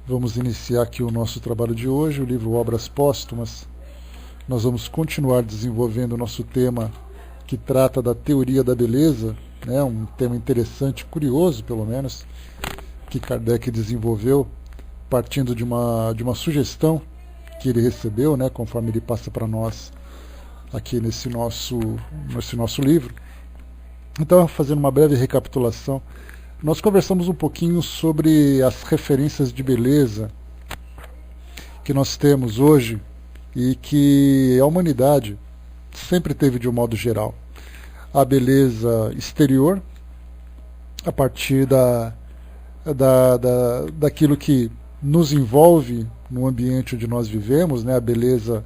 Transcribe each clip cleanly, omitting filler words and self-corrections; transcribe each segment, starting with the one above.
Vamos iniciar aqui o nosso trabalho de hoje, o livro Obras Póstumas. Nós vamos continuar desenvolvendo o nosso tema que trata da teoria da beleza, né? Um tema interessante, curioso pelo menos, que Kardec desenvolveu partindo de uma sugestão que ele recebeu, né? Conforme ele passa para nós aqui nesse nosso livro. Então, fazendo uma breve recapitulação, nós conversamos um pouquinho sobre as referências de beleza que nós temos hoje e que a humanidade sempre teve de um modo geral. A beleza exterior, a partir daquilo que nos envolve no ambiente onde nós vivemos, né? A beleza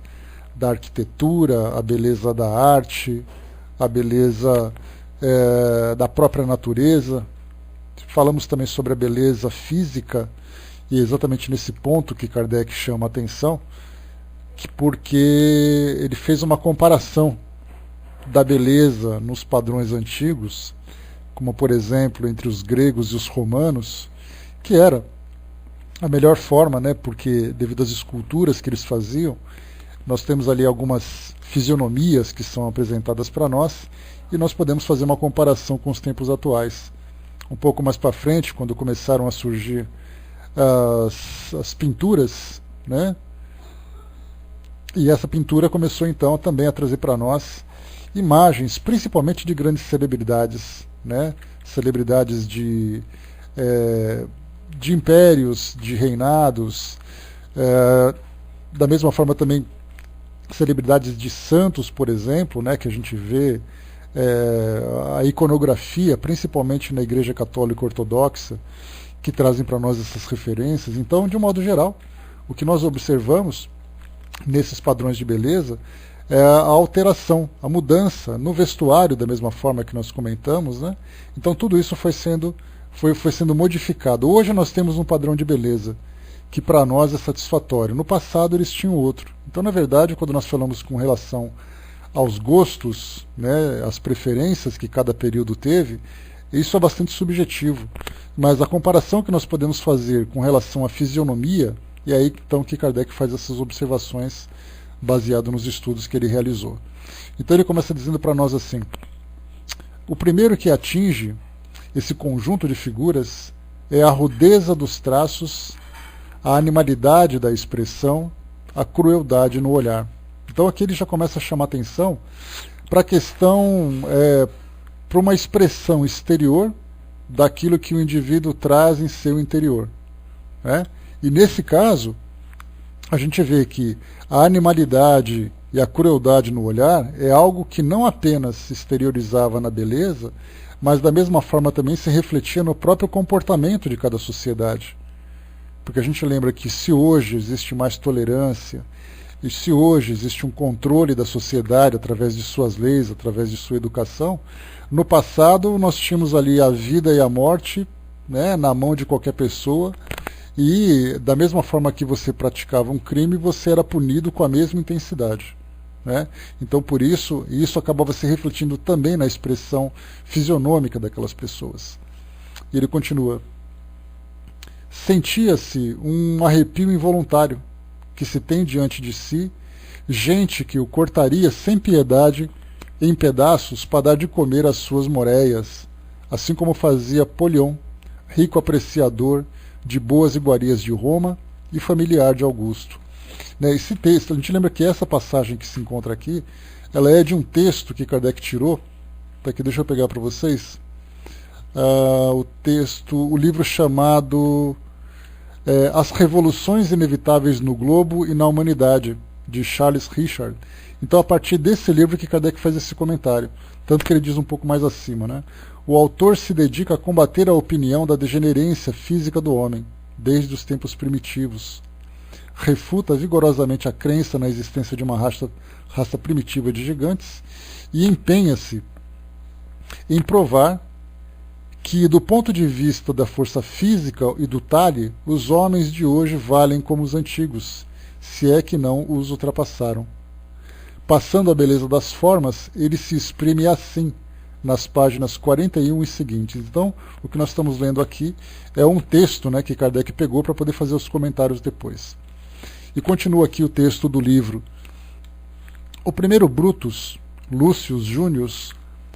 da arquitetura, a beleza da arte, a beleza da própria natureza. Falamos também sobre a beleza física, e é exatamente nesse ponto que Kardec chama a atenção, porque ele fez uma comparação da beleza nos padrões antigos, como por exemplo entre os gregos e os romanos, que era a melhor forma, né, porque devido às esculturas que eles faziam, nós temos ali algumas fisionomias que são apresentadas para nós, e nós podemos fazer uma comparação com os tempos atuais. Um pouco mais para frente, quando começaram a surgir as pinturas, né? E essa pintura começou então também a trazer para nós imagens, principalmente de grandes celebridades, né? Celebridades de impérios, de reinados, da mesma forma também celebridades de santos, por exemplo, né? Que a gente vê a iconografia, principalmente na Igreja Católica Ortodoxa, que trazem para nós essas referências. Então, de um modo geral, o que nós observamos nesses padrões de beleza é a alteração, a mudança no vestuário, da mesma forma que nós comentamos, né? Então, tudo isso foi sendo modificado. Hoje nós temos um padrão de beleza que para nós é satisfatório. No passado eles tinham outro. Então, na verdade, quando nós falamos com relação aos gostos, né, as preferências que cada período teve, isso é bastante subjetivo. Mas a comparação que nós podemos fazer com relação à fisionomia, é aí então que Kardec faz essas observações baseado nos estudos que ele realizou. Então ele começa dizendo para nós assim: o primeiro que atinge esse conjunto de figuras é a rudeza dos traços, a animalidade da expressão, a crueldade no olhar. Então aqui ele já começa a chamar atenção para a questão, para uma expressão exterior daquilo que o indivíduo traz em seu interior, né? E nesse caso, a gente vê que a animalidade e a crueldade no olhar é algo que não apenas se exteriorizava na beleza, mas da mesma forma também se refletia no próprio comportamento de cada sociedade. Porque a gente lembra que se hoje existe mais tolerância, e se hoje existe um controle da sociedade através de suas leis, através de sua educação, no passado nós tínhamos ali a vida e a morte, né, na mão de qualquer pessoa, e da mesma forma que você praticava um crime, você era punido com a mesma intensidade, né? Então por isso acabava se refletindo também na expressão fisionômica daquelas pessoas. E ele continua: sentia-se um arrepio involuntário que se tem diante de si gente que o cortaria sem piedade em pedaços para dar de comer às suas moreias, assim como fazia Polion, rico apreciador de boas iguarias de Roma e familiar de Augusto. Esse texto, a gente lembra que essa passagem que se encontra aqui, ela é de um texto que Kardec tirou, tá aqui, deixa eu pegar para vocês, o livro chamado As Revoluções Inevitáveis no Globo e na Humanidade, de Charles Richard. Então, a partir desse livro que Kardec faz esse comentário, tanto que ele diz um pouco mais acima, né? O autor se dedica a combater a opinião da degenerência física do homem, desde os tempos primitivos. Refuta vigorosamente a crença na existência de uma raça primitiva de gigantes e empenha-se em provar que, do ponto de vista da força física e do talhe, os homens de hoje valem como os antigos, se é que não os ultrapassaram. Passando a beleza das formas, ele se exprime assim, nas páginas 41 e seguintes. Então, o que nós estamos lendo aqui é um texto, né, que Kardec pegou para poder fazer os comentários depois. E continua aqui o texto do livro. O primeiro Brutus, Lúcius Június,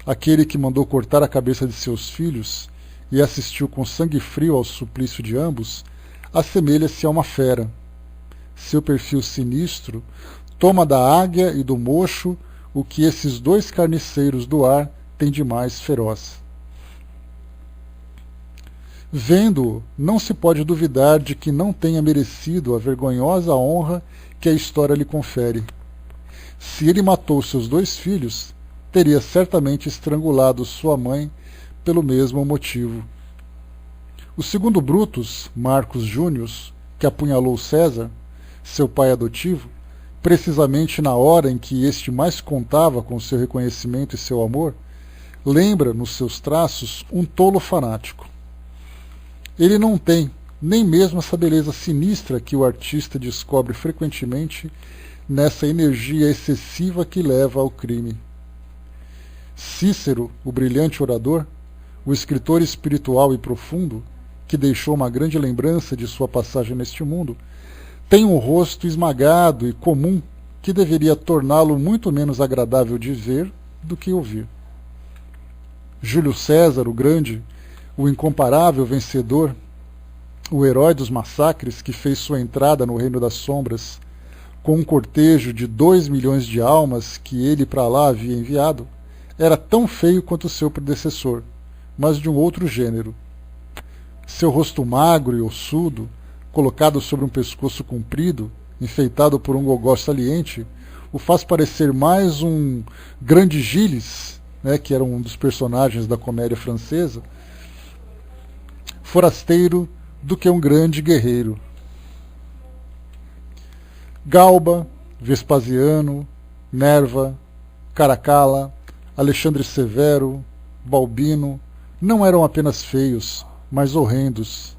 aquele que mandou cortar a cabeça de seus filhos e assistiu com sangue frio ao suplício de ambos, assemelha-se a uma fera. Seu perfil sinistro toma da águia e do mocho o que esses dois carniceiros do ar têm de mais feroz. Vendo-o, não se pode duvidar de que não tenha merecido a vergonhosa honra que a história lhe confere. Se ele matou seus 2 filhos, teria certamente estrangulado sua mãe pelo mesmo motivo. O segundo Brutus, Marcus Június, que apunhalou César, seu pai adotivo, precisamente na hora em que este mais contava com seu reconhecimento e seu amor, lembra nos seus traços um tolo fanático. Ele não tem nem mesmo essa beleza sinistra que o artista descobre frequentemente nessa energia excessiva que leva ao crime. Cícero, o brilhante orador, o escritor espiritual e profundo, que deixou uma grande lembrança de sua passagem neste mundo, tem um rosto esmagado e comum que deveria torná-lo muito menos agradável de ver do que ouvir. Júlio César, o grande, o incomparável vencedor, o herói dos massacres que fez sua entrada no reino das sombras, com um cortejo de 2 milhões de almas que ele para lá havia enviado, era tão feio quanto seu predecessor, mas de um outro gênero. Seu rosto magro e ossudo, colocado sobre um pescoço comprido, enfeitado por um gogó saliente, o faz parecer mais um grande Gilles, né, que era um dos personagens da comédia francesa, forasteiro, do que um grande guerreiro. Galba, Vespasiano, Nerva, Caracalla, Alexandre Severo, Balbino não eram apenas feios, mas horrendos.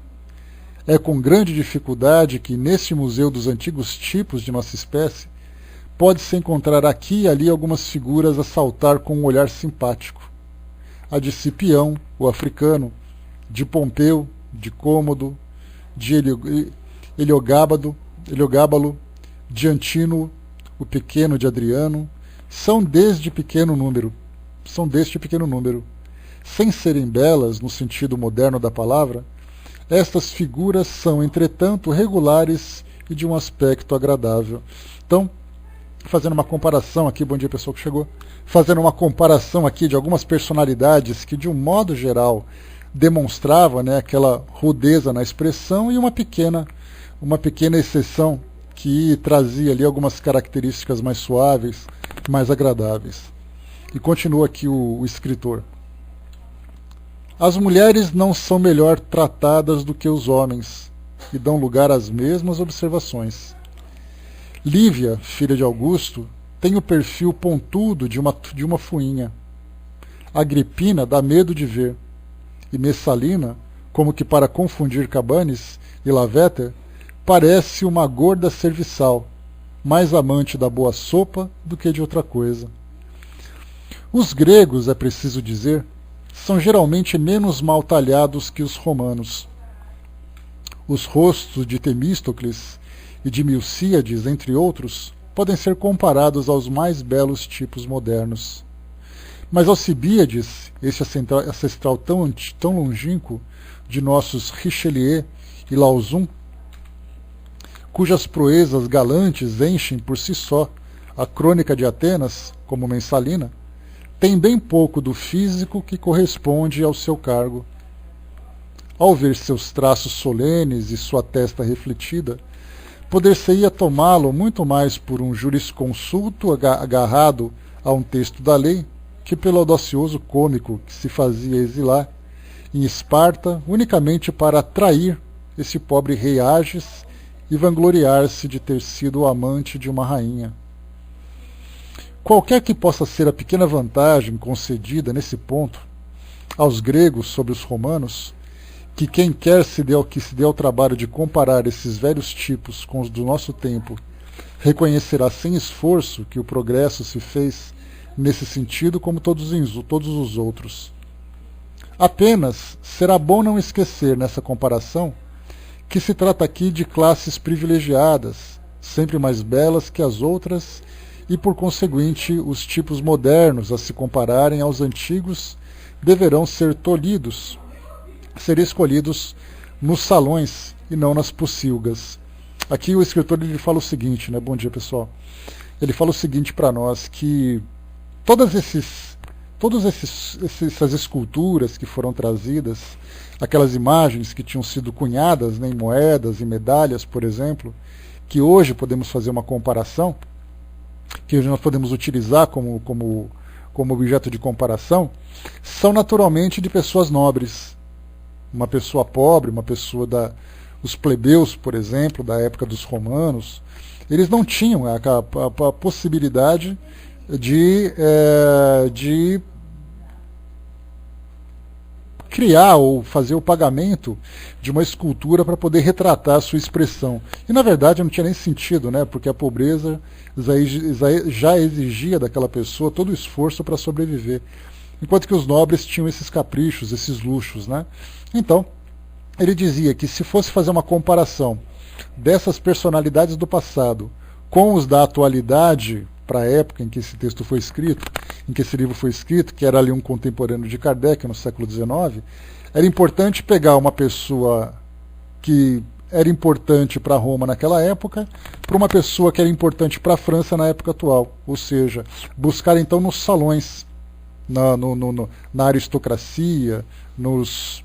É com grande dificuldade que, neste museu dos antigos tipos de nossa espécie, pode-se encontrar aqui e ali algumas figuras a saltar com um olhar simpático. A de Cipião, o africano, de Pompeu, de Cômodo, de Heliogábalo, de Antino, o pequeno de Adriano, são deste pequeno número. Sem serem belas no sentido moderno da palavra, estas figuras são, entretanto, regulares e de um aspecto agradável. Então, fazendo uma comparação aqui, bom dia pessoal que chegou, fazendo uma comparação aqui de algumas personalidades que, de um modo geral, demonstravam, né, aquela rudeza na expressão e uma pequena exceção que trazia ali algumas características mais suaves, mais agradáveis. E continua aqui o escritor. As mulheres não são melhor tratadas do que os homens, e dão lugar às mesmas observações. Lívia, filha de Augusto, tem o perfil pontudo de uma fuinha. Agripina dá medo de ver, e Messalina, como que para confundir Cabanes e Lavéter, parece uma gorda serviçal, mais amante da boa sopa do que de outra coisa. Os gregos, é preciso dizer, são geralmente menos mal talhados que os romanos. Os rostos de Temístocles e de Milcíades, entre outros, podem ser comparados aos mais belos tipos modernos. Mas Alcibíades, esse ancestral tão longínquo de nossos Richelieu e Lauzun, cujas proezas galantes enchem por si só a crônica de Atenas, como Mensalina, tem bem pouco do físico que corresponde ao seu cargo. Ao ver seus traços solenes e sua testa refletida, poder-se-ia tomá-lo muito mais por um jurisconsulto agarrado a um texto da lei que pelo audacioso cômico que se fazia exilar em Esparta unicamente para atrair esse pobre rei Ágis e vangloriar-se de ter sido o amante de uma rainha. Qualquer que possa ser a pequena vantagem concedida nesse ponto aos gregos sobre os romanos, que quem quer se dê ao trabalho de comparar esses velhos tipos com os do nosso tempo, reconhecerá sem esforço que o progresso se fez nesse sentido como todos os outros. Apenas será bom não esquecer nessa comparação que se trata aqui de classes privilegiadas, sempre mais belas que as outras, e por conseguinte os tipos modernos a se compararem aos antigos deverão ser escolhidos nos salões e não nas pocilgas. Aqui o escritor ele fala o seguinte, né? Bom dia, pessoal. Ele fala o seguinte para nós, que todas essas esculturas que foram trazidas, aquelas imagens que tinham sido cunhadas, né, em moedas e medalhas, por exemplo, que hoje podemos fazer uma comparação, que hoje nós podemos utilizar como objeto de comparação, são naturalmente de pessoas nobres. Uma pessoa pobre, uma pessoa os plebeus, por exemplo, da época dos romanos, eles não tinham a possibilidade de criar ou fazer o pagamento de uma escultura para poder retratar a sua expressão. E na verdade não tinha nem sentido, né? Porque a pobreza já exigia daquela pessoa todo o esforço para sobreviver. Enquanto que os nobres tinham esses caprichos, esses luxos, né? Então, ele dizia que se fosse fazer uma comparação dessas personalidades do passado com os da atualidade, para a época em que esse texto foi escrito, em que esse livro foi escrito, que era ali um contemporâneo de Kardec no século XIX, era importante pegar uma pessoa que era importante para Roma naquela época, para uma pessoa que era importante para a França na época atual. Ou seja, buscar então nos salões, na aristocracia, nos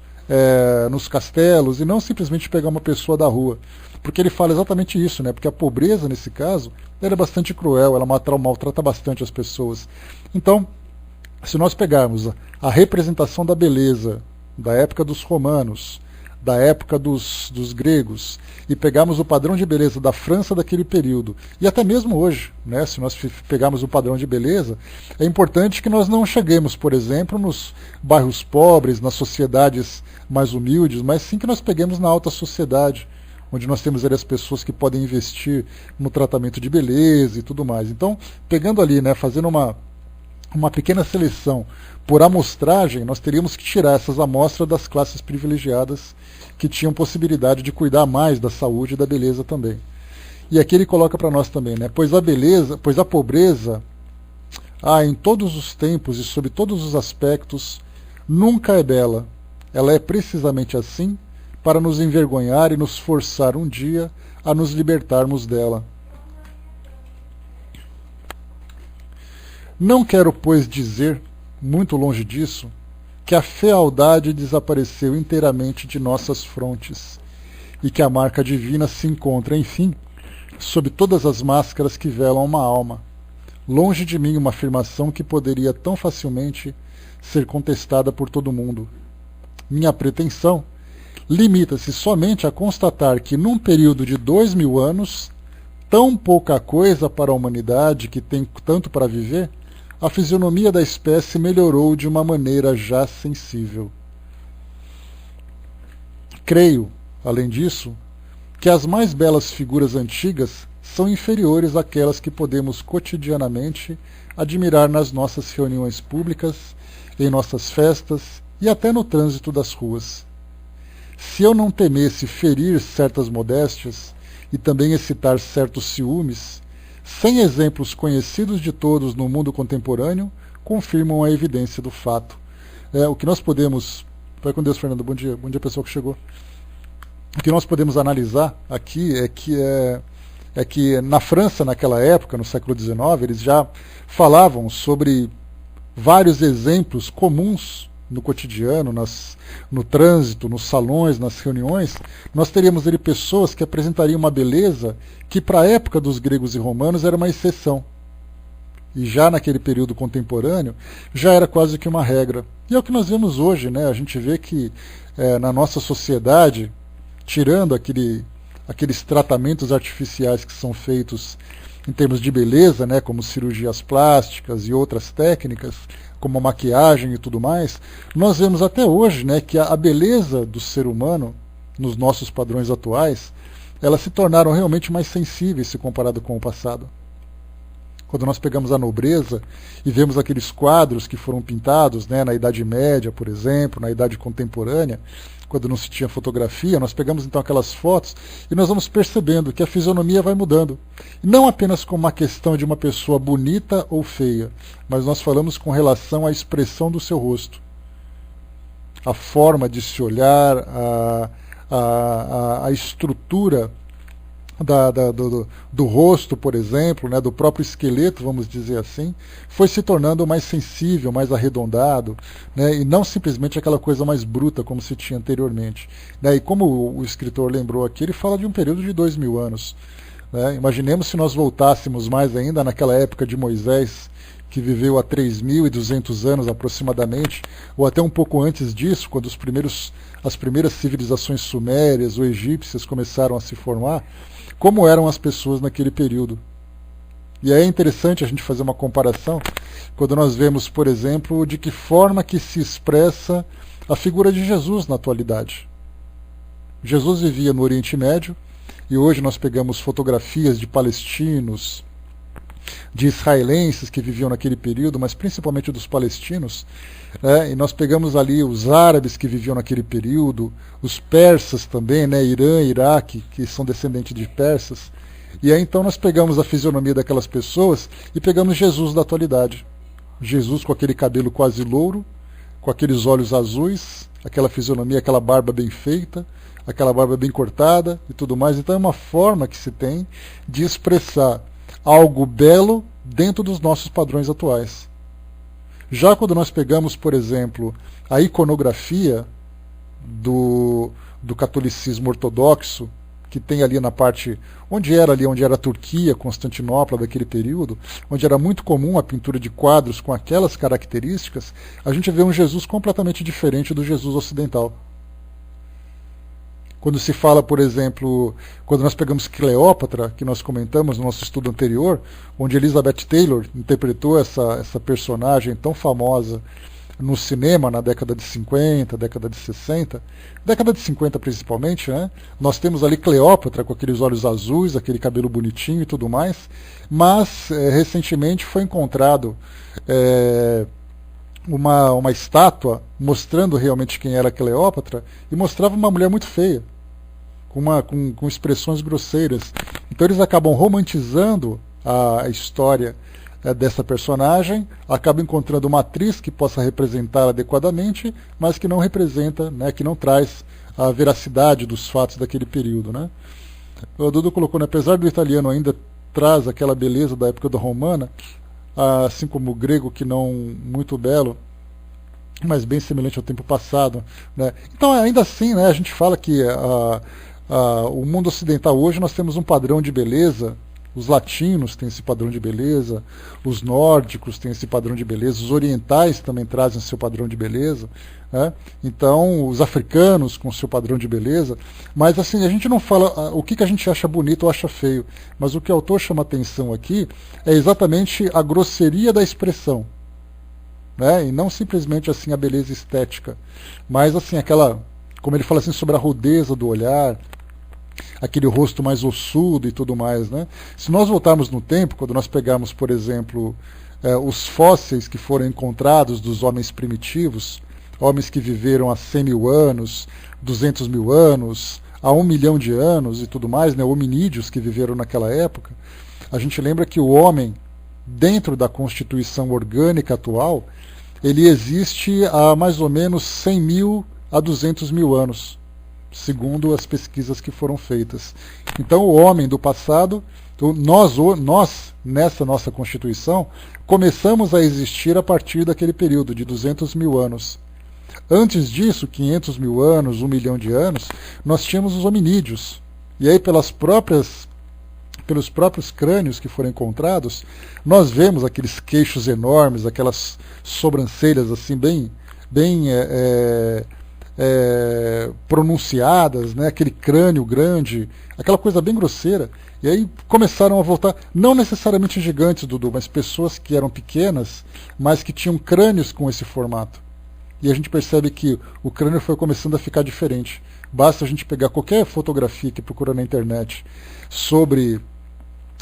castelos, e não simplesmente pegar uma pessoa da rua. Porque ele fala exatamente isso, né? Porque a pobreza, nesse caso, ela é bastante cruel, ela maltrata bastante as pessoas. Então, se nós pegarmos a representação da beleza da época dos romanos, da época dos gregos, e pegarmos o padrão de beleza da França daquele período, e até mesmo hoje, né, se nós pegarmos o padrão de beleza, é importante que nós não cheguemos, por exemplo, nos bairros pobres, nas sociedades mais humildes, mas sim que nós peguemos na alta sociedade, onde nós temos ali as pessoas que podem investir no tratamento de beleza e tudo mais. Então, pegando ali, né, fazendo uma pequena seleção por amostragem, nós teríamos que tirar essas amostras das classes privilegiadas que tinham possibilidade de cuidar mais da saúde e da beleza também. E aqui ele coloca para nós também, né, pois a pobreza, em todos os tempos e sob todos os aspectos, nunca é bela. Ela é precisamente assim para nos envergonhar e nos forçar um dia a nos libertarmos dela. Não quero, pois, dizer, muito longe disso, que a fealdade desapareceu inteiramente de nossas frontes e que a marca divina se encontra, enfim, sob todas as máscaras que velam uma alma. Longe de mim uma afirmação que poderia tão facilmente ser contestada por todo mundo. Minha pretensão limita-se somente a constatar que, num período de 2000 anos, tão pouca coisa para a humanidade que tem tanto para viver, a fisionomia da espécie melhorou de uma maneira já sensível. Creio, além disso, que as mais belas figuras antigas são inferiores àquelas que podemos cotidianamente admirar nas nossas reuniões públicas, em nossas festas e até no trânsito das ruas. Se eu não temesse ferir certas modéstias e também excitar certos ciúmes, 100 exemplos conhecidos de todos no mundo contemporâneo confirmam a evidência do fato. O que nós podemos... Vai com Deus, Fernando. Bom dia, pessoal que chegou. O que nós podemos analisar aqui é que na França, naquela época, no século XIX, eles já falavam sobre vários exemplos comuns no cotidiano, no trânsito, nos salões, nas reuniões. Nós teríamos ali pessoas que apresentariam uma beleza que para a época dos gregos e romanos era uma exceção. E já naquele período contemporâneo já era quase que uma regra. E é o que nós vemos hoje, né? A gente vê que na nossa sociedade, tirando aqueles tratamentos artificiais que são feitos em termos de beleza, né, como cirurgias plásticas e outras técnicas, como a maquiagem e tudo mais, nós vemos até hoje, né, que a beleza do ser humano, nos nossos padrões atuais, elas se tornaram realmente mais sensíveis se comparado com o passado. Quando nós pegamos a nobreza e vemos aqueles quadros que foram pintados, né, na Idade Média, por exemplo, na Idade Contemporânea, quando não se tinha fotografia, nós pegamos então aquelas fotos e nós vamos percebendo que a fisionomia vai mudando. E não apenas como uma questão de uma pessoa bonita ou feia, mas nós falamos com relação à expressão do seu rosto. A forma de se olhar, a estrutura do rosto, por exemplo, né, do próprio esqueleto, vamos dizer assim, foi se tornando mais sensível, mais arredondado, né, e não simplesmente aquela coisa mais bruta como se tinha anteriormente. Né, e como o escritor lembrou aqui, ele fala de um período de 2000 anos. Né, imaginemos se nós voltássemos mais ainda naquela época de Moisés, que viveu há 3.200 anos aproximadamente, ou até um pouco antes disso, quando as primeiras civilizações sumérias ou egípcias começaram a se formar, como eram as pessoas naquele período. E aí é interessante a gente fazer uma comparação quando nós vemos, por exemplo, de que forma que se expressa a figura de Jesus na atualidade. Jesus vivia no Oriente Médio, e hoje nós pegamos fotografias de palestinos, de israelenses que viviam naquele período, mas principalmente dos palestinos, né? E nós pegamos ali os árabes que viviam naquele período, os persas também, né? Irã, Iraque, que são descendentes de persas. E aí então nós pegamos a fisionomia daquelas pessoas e pegamos Jesus da atualidade. Jesus com aquele cabelo quase louro, com aqueles olhos azuis, aquela fisionomia, aquela barba bem feita, aquela barba bem cortada e tudo mais. Então é uma forma que se tem de expressar algo belo dentro dos nossos padrões atuais. Já quando nós pegamos, por exemplo, a iconografia do catolicismo ortodoxo, que tem ali na parte onde era a Turquia, Constantinopla daquele período, onde era muito comum a pintura de quadros com aquelas características, a gente vê um Jesus completamente diferente do Jesus ocidental. Quando se fala, por exemplo, quando nós pegamos Cleópatra, que nós comentamos no nosso estudo anterior, onde Elizabeth Taylor interpretou essa personagem tão famosa no cinema na década de 50, década de 60, década de 50 principalmente, né? Nós temos ali Cleópatra com aqueles olhos azuis, aquele cabelo bonitinho e tudo mais, mas recentemente foi encontrado uma estátua mostrando realmente quem era Cleópatra e mostrava uma mulher muito feia, com expressões grosseiras. Então eles acabam romantizando a história dessa personagem, acabam encontrando uma atriz que possa representar adequadamente, mas que não representa, né, que não traz a veracidade dos fatos daquele período. Né? O Dudu colocou, né, apesar do italiano ainda traz aquela beleza da época da romana, assim como o grego, que não muito belo, mas bem semelhante ao tempo passado. Né? Então, ainda assim, né, a gente fala que o mundo ocidental hoje nós temos um padrão de beleza. Os latinos têm esse padrão de beleza, os nórdicos têm esse padrão de beleza, os orientais também trazem o seu padrão de beleza, né? Então, os africanos com o seu padrão de beleza. Mas assim, a gente não fala o que a gente acha bonito ou acha feio, mas o que o autor chama atenção aqui é exatamente a grosseria da expressão, né? E não simplesmente assim a beleza estética, mas assim aquela, como ele fala assim, sobre a rudeza do olhar, aquele rosto mais ossudo e tudo mais. Né? Se nós voltarmos no tempo, quando nós pegarmos, por exemplo, os fósseis que foram encontrados dos homens primitivos, homens que viveram há 100 mil anos, 200 mil anos, há 1 milhão de anos e tudo mais, né, hominídeos que viveram naquela época, a gente lembra que o homem, dentro da constituição orgânica atual, ele existe há mais ou menos 100 mil a 200 mil anos, segundo as pesquisas que foram feitas. Então, o homem do passado, nós, nessa nossa Constituição, começamos a existir a partir daquele período de 200 mil anos. Antes disso, 500 mil anos, 1 milhão de anos, nós tínhamos os hominídeos. E aí, pelos próprios crânios que foram encontrados, nós vemos aqueles queixos enormes, aquelas sobrancelhas assim bem pronunciadas, né? Aquele crânio grande, aquela coisa bem grosseira. E aí começaram a voltar, não necessariamente gigantes, Dudu, mas pessoas que eram pequenas, mas que tinham crânios com esse formato. E a gente percebe que o crânio foi começando a ficar diferente. Basta a gente pegar qualquer fotografia que procura na internet sobre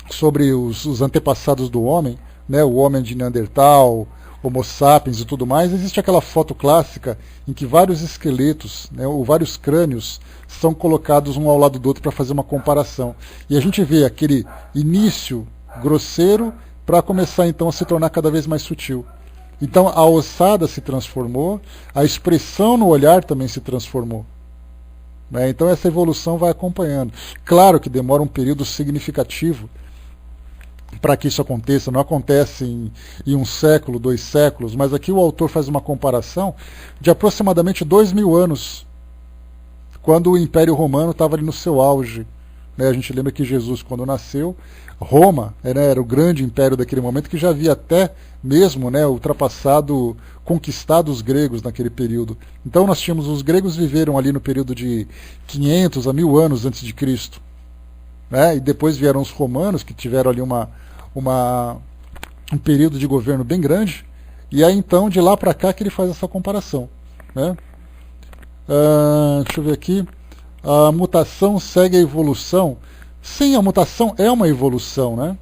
os antepassados do homem, né, o homem de Neandertal, Homo sapiens e tudo mais, existe aquela foto clássica em que vários esqueletos, né, ou vários crânios são colocados um ao lado do outro para fazer uma comparação. E a gente vê aquele início grosseiro para começar então a se tornar cada vez mais sutil. Então a ossada se transformou, a expressão no olhar também se transformou. Né? Então essa evolução vai acompanhando. Claro que demora um período significativo para que isso aconteça, não acontece em um século, 2 séculos, mas aqui o autor faz uma comparação de aproximadamente 2000 anos, quando o Império Romano estava ali no seu auge. Né? A gente lembra que Jesus, quando nasceu, Roma era o grande império daquele momento, que já havia até mesmo, né, ultrapassado, conquistado os gregos naquele período. Então nós tínhamos, os gregos viveram ali no período de 500 a 1000 anos antes de Cristo. Né? E depois vieram os romanos, que tiveram ali um período de governo bem grande, e aí então de lá para cá que ele faz essa comparação. Né? Deixa eu ver aqui. A mutação segue a evolução. Sim, a mutação é uma evolução, né?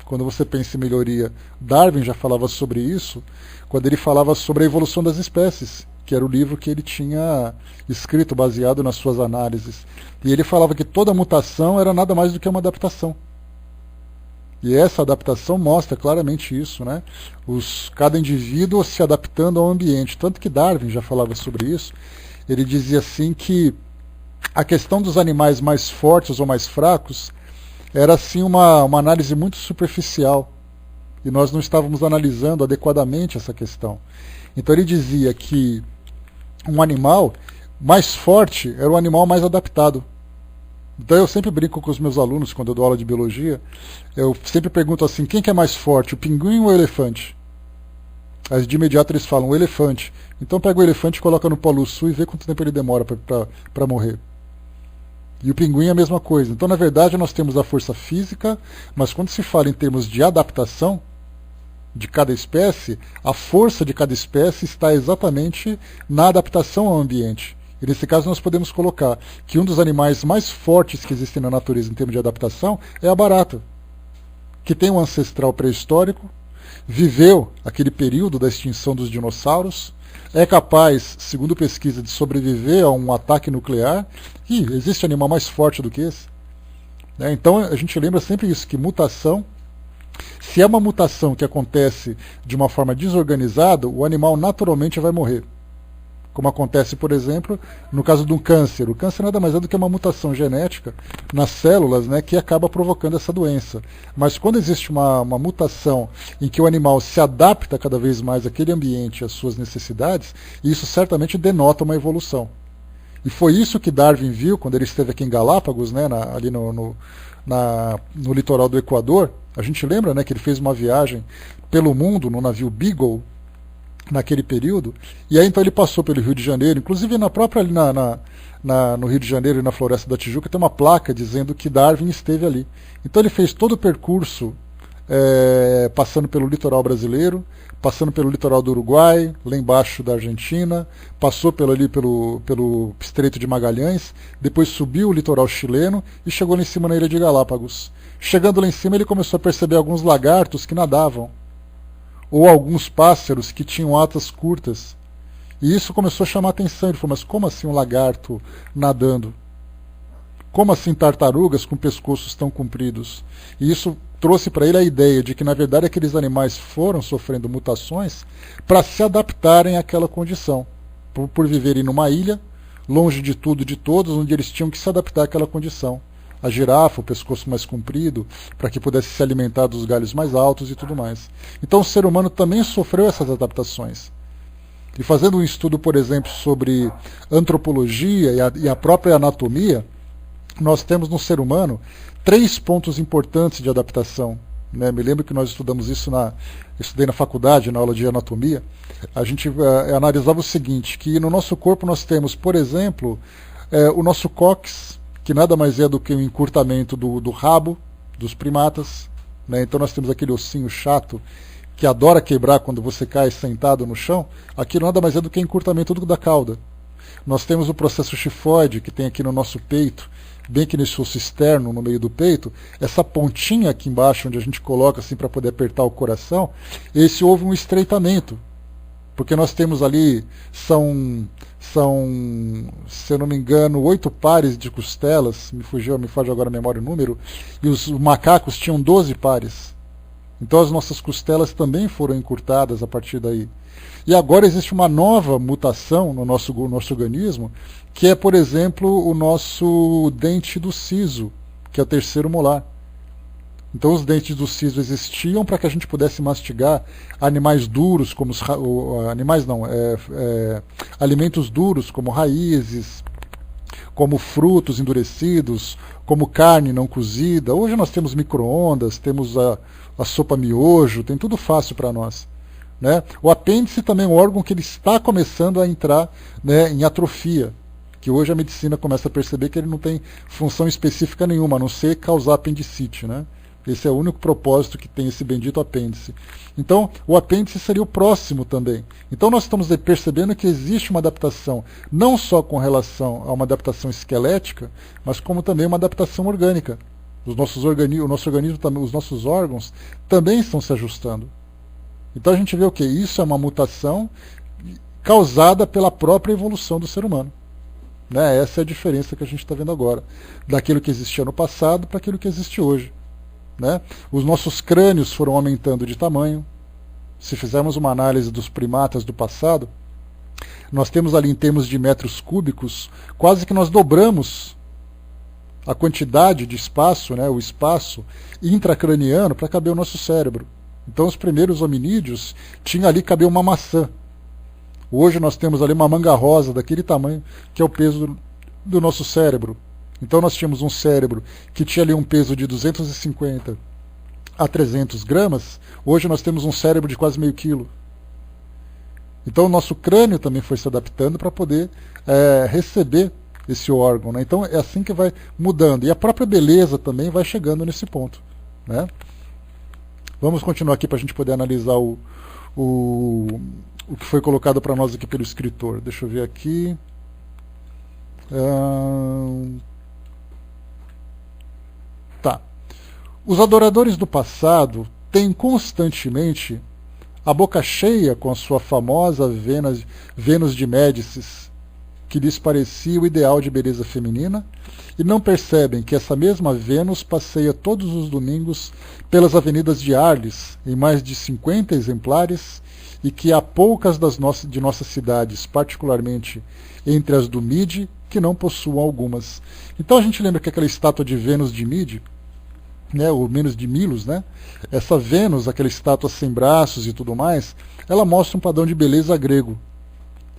Quando você pensa em melhoria. Darwin já falava sobre isso, quando ele falava sobre a evolução das espécies, que era o livro que ele tinha escrito baseado nas suas análises. E ele falava que toda mutação era nada mais do que uma adaptação. E essa adaptação mostra claramente isso, né? Cada indivíduo se adaptando ao ambiente. Tanto que Darwin já falava sobre isso. Ele dizia assim que a questão dos animais mais fortes ou mais fracos era assim uma análise muito superficial. E nós não estávamos analisando adequadamente essa questão. Então ele dizia que um animal mais forte era o animal mais adaptado. Então eu sempre brinco com os meus alunos quando eu dou aula de biologia. Eu sempre pergunto assim, quem que é mais forte, o pinguim ou o elefante? Aí de imediato eles falam, o elefante. Então pega o elefante, coloca no Polo Sul e vê quanto tempo ele demora para morrer. E o pinguim é a mesma coisa. Então, na verdade, nós temos a força física, mas quando se fala em termos de adaptação de cada espécie, a força de cada espécie está exatamente na adaptação ao ambiente. E nesse caso nós podemos colocar que um dos animais mais fortes que existem na natureza em termos de adaptação é a barata, que tem um ancestral pré-histórico, viveu aquele período da extinção dos dinossauros, é capaz, segundo pesquisa, de sobreviver a um ataque nuclear, e existe animal mais forte do que esse. Então a gente lembra sempre isso, que mutação, se é uma mutação que acontece de uma forma desorganizada, o animal naturalmente vai morrer. Como acontece, por exemplo, no caso do câncer. O câncer nada mais é do que uma mutação genética nas células, né, que acaba provocando essa doença. Mas quando existe uma mutação em que o animal se adapta cada vez mais àquele ambiente, às suas necessidades, isso certamente denota uma evolução. E foi isso que Darwin viu quando ele esteve aqui em Galápagos, né, ali no litoral do Equador. A gente lembra, né, que ele fez uma viagem pelo mundo no navio Beagle, naquele período, e aí então ele passou pelo Rio de Janeiro, inclusive na própria ali no Rio de Janeiro e na Floresta da Tijuca tem uma placa dizendo que Darwin esteve ali. Então ele fez todo o percurso passando pelo litoral brasileiro, passando pelo litoral do Uruguai, lá embaixo da Argentina, passou pelo Estreito de Magalhães, depois subiu o litoral chileno e chegou lá em cima na Ilha de Galápagos. Chegando lá em cima ele começou a perceber alguns lagartos que nadavam, ou alguns pássaros que tinham atas curtas. E isso começou a chamar a atenção. Ele falou, mas como assim um lagarto nadando? Como assim tartarugas com pescoços tão compridos? E isso trouxe para ele a ideia de que, na verdade, aqueles animais foram sofrendo mutações para se adaptarem àquela condição. Por viverem numa ilha, longe de tudo e de todos, onde eles tinham que se adaptar àquela condição. A girafa, o pescoço mais comprido, para que pudesse se alimentar dos galhos mais altos e tudo mais. Então o ser humano também sofreu essas adaptações. E fazendo um estudo, por exemplo, sobre antropologia e a própria anatomia, nós temos no ser humano 3 pontos importantes de adaptação. Né? Me lembro que nós estudamos isso estudei na faculdade, na aula de anatomia. A gente analisava o seguinte, que no nosso corpo nós temos, por exemplo, o nosso cóccix, que nada mais é do que um encurtamento do rabo dos primatas. Né? Então nós temos aquele ossinho chato que adora quebrar quando você cai sentado no chão. Aquilo nada mais é do que encurtamento da cauda. Nós temos o processo chifoide, que tem aqui no nosso peito, bem que nesse osso externo, no meio do peito, essa pontinha aqui embaixo, onde a gente coloca assim para poder apertar o coração, houve um estreitamento. Porque nós temos ali, se eu não me engano, 8 pares de costelas, me foge agora a memória o número, e os macacos tinham 12 pares. Então as nossas costelas também foram encurtadas a partir daí. E agora existe uma nova mutação no nosso organismo, que é, por exemplo, o nosso dente do siso, que é o terceiro molar. Então os dentes do siso existiam para que a gente pudesse mastigar animais duros, como alimentos duros, como raízes, como frutos endurecidos, como carne não cozida. Hoje nós temos micro-ondas, temos a sopa miojo, tem tudo fácil para nós. Né? O apêndice também é um órgão que ele está começando a entrar, né, em atrofia, que hoje a medicina começa a perceber que ele não tem função específica nenhuma, a não ser causar apendicite. Né? Esse é o único propósito que tem esse bendito apêndice. Então, o apêndice seria o próximo também. Então, nós estamos percebendo que existe uma adaptação, não só com relação a uma adaptação esquelética, mas como também uma adaptação orgânica. O nosso organismo, os nossos órgãos também estão se ajustando. Então, a gente vê o que? Isso é uma mutação causada pela própria evolução do ser humano. Né? Essa é a diferença que a gente está vendo agora. Daquilo que existia no passado para aquilo que existe hoje. Né? Os nossos crânios foram aumentando de tamanho. Se fizermos uma análise dos primatas do passado, nós temos ali em termos de metros cúbicos, quase que nós dobramos a quantidade de espaço, né, o espaço intracraniano para caber o nosso cérebro. Então os primeiros hominídeos tinham ali caber uma maçã. Hoje nós temos ali uma manga rosa daquele tamanho, que é o peso do nosso cérebro. Então nós tínhamos um cérebro que tinha ali um peso de 250 a 300 gramas, hoje nós temos um cérebro de quase meio quilo. Então o nosso crânio também foi se adaptando para poder receber esse órgão. Né? Então é assim que vai mudando. E a própria beleza também vai chegando nesse ponto. Né? Vamos continuar aqui para a gente poder analisar o que foi colocado para nós aqui pelo escritor. Deixa eu ver aqui. Tá. Os adoradores do passado têm constantemente a boca cheia com a sua famosa Vênus de Médicis, que lhes parecia o ideal de beleza feminina, e não percebem que essa mesma Vênus passeia todos os domingos pelas avenidas de Arles, em mais de 50 exemplares, e que há poucas de nossas cidades, particularmente entre as do Mide, que não possuam algumas. Então a gente lembra que aquela estátua de Vênus de Mide, né, ou menos de Milos, né, essa Vênus, aquela estátua sem braços e tudo mais, ela mostra um padrão de beleza grego.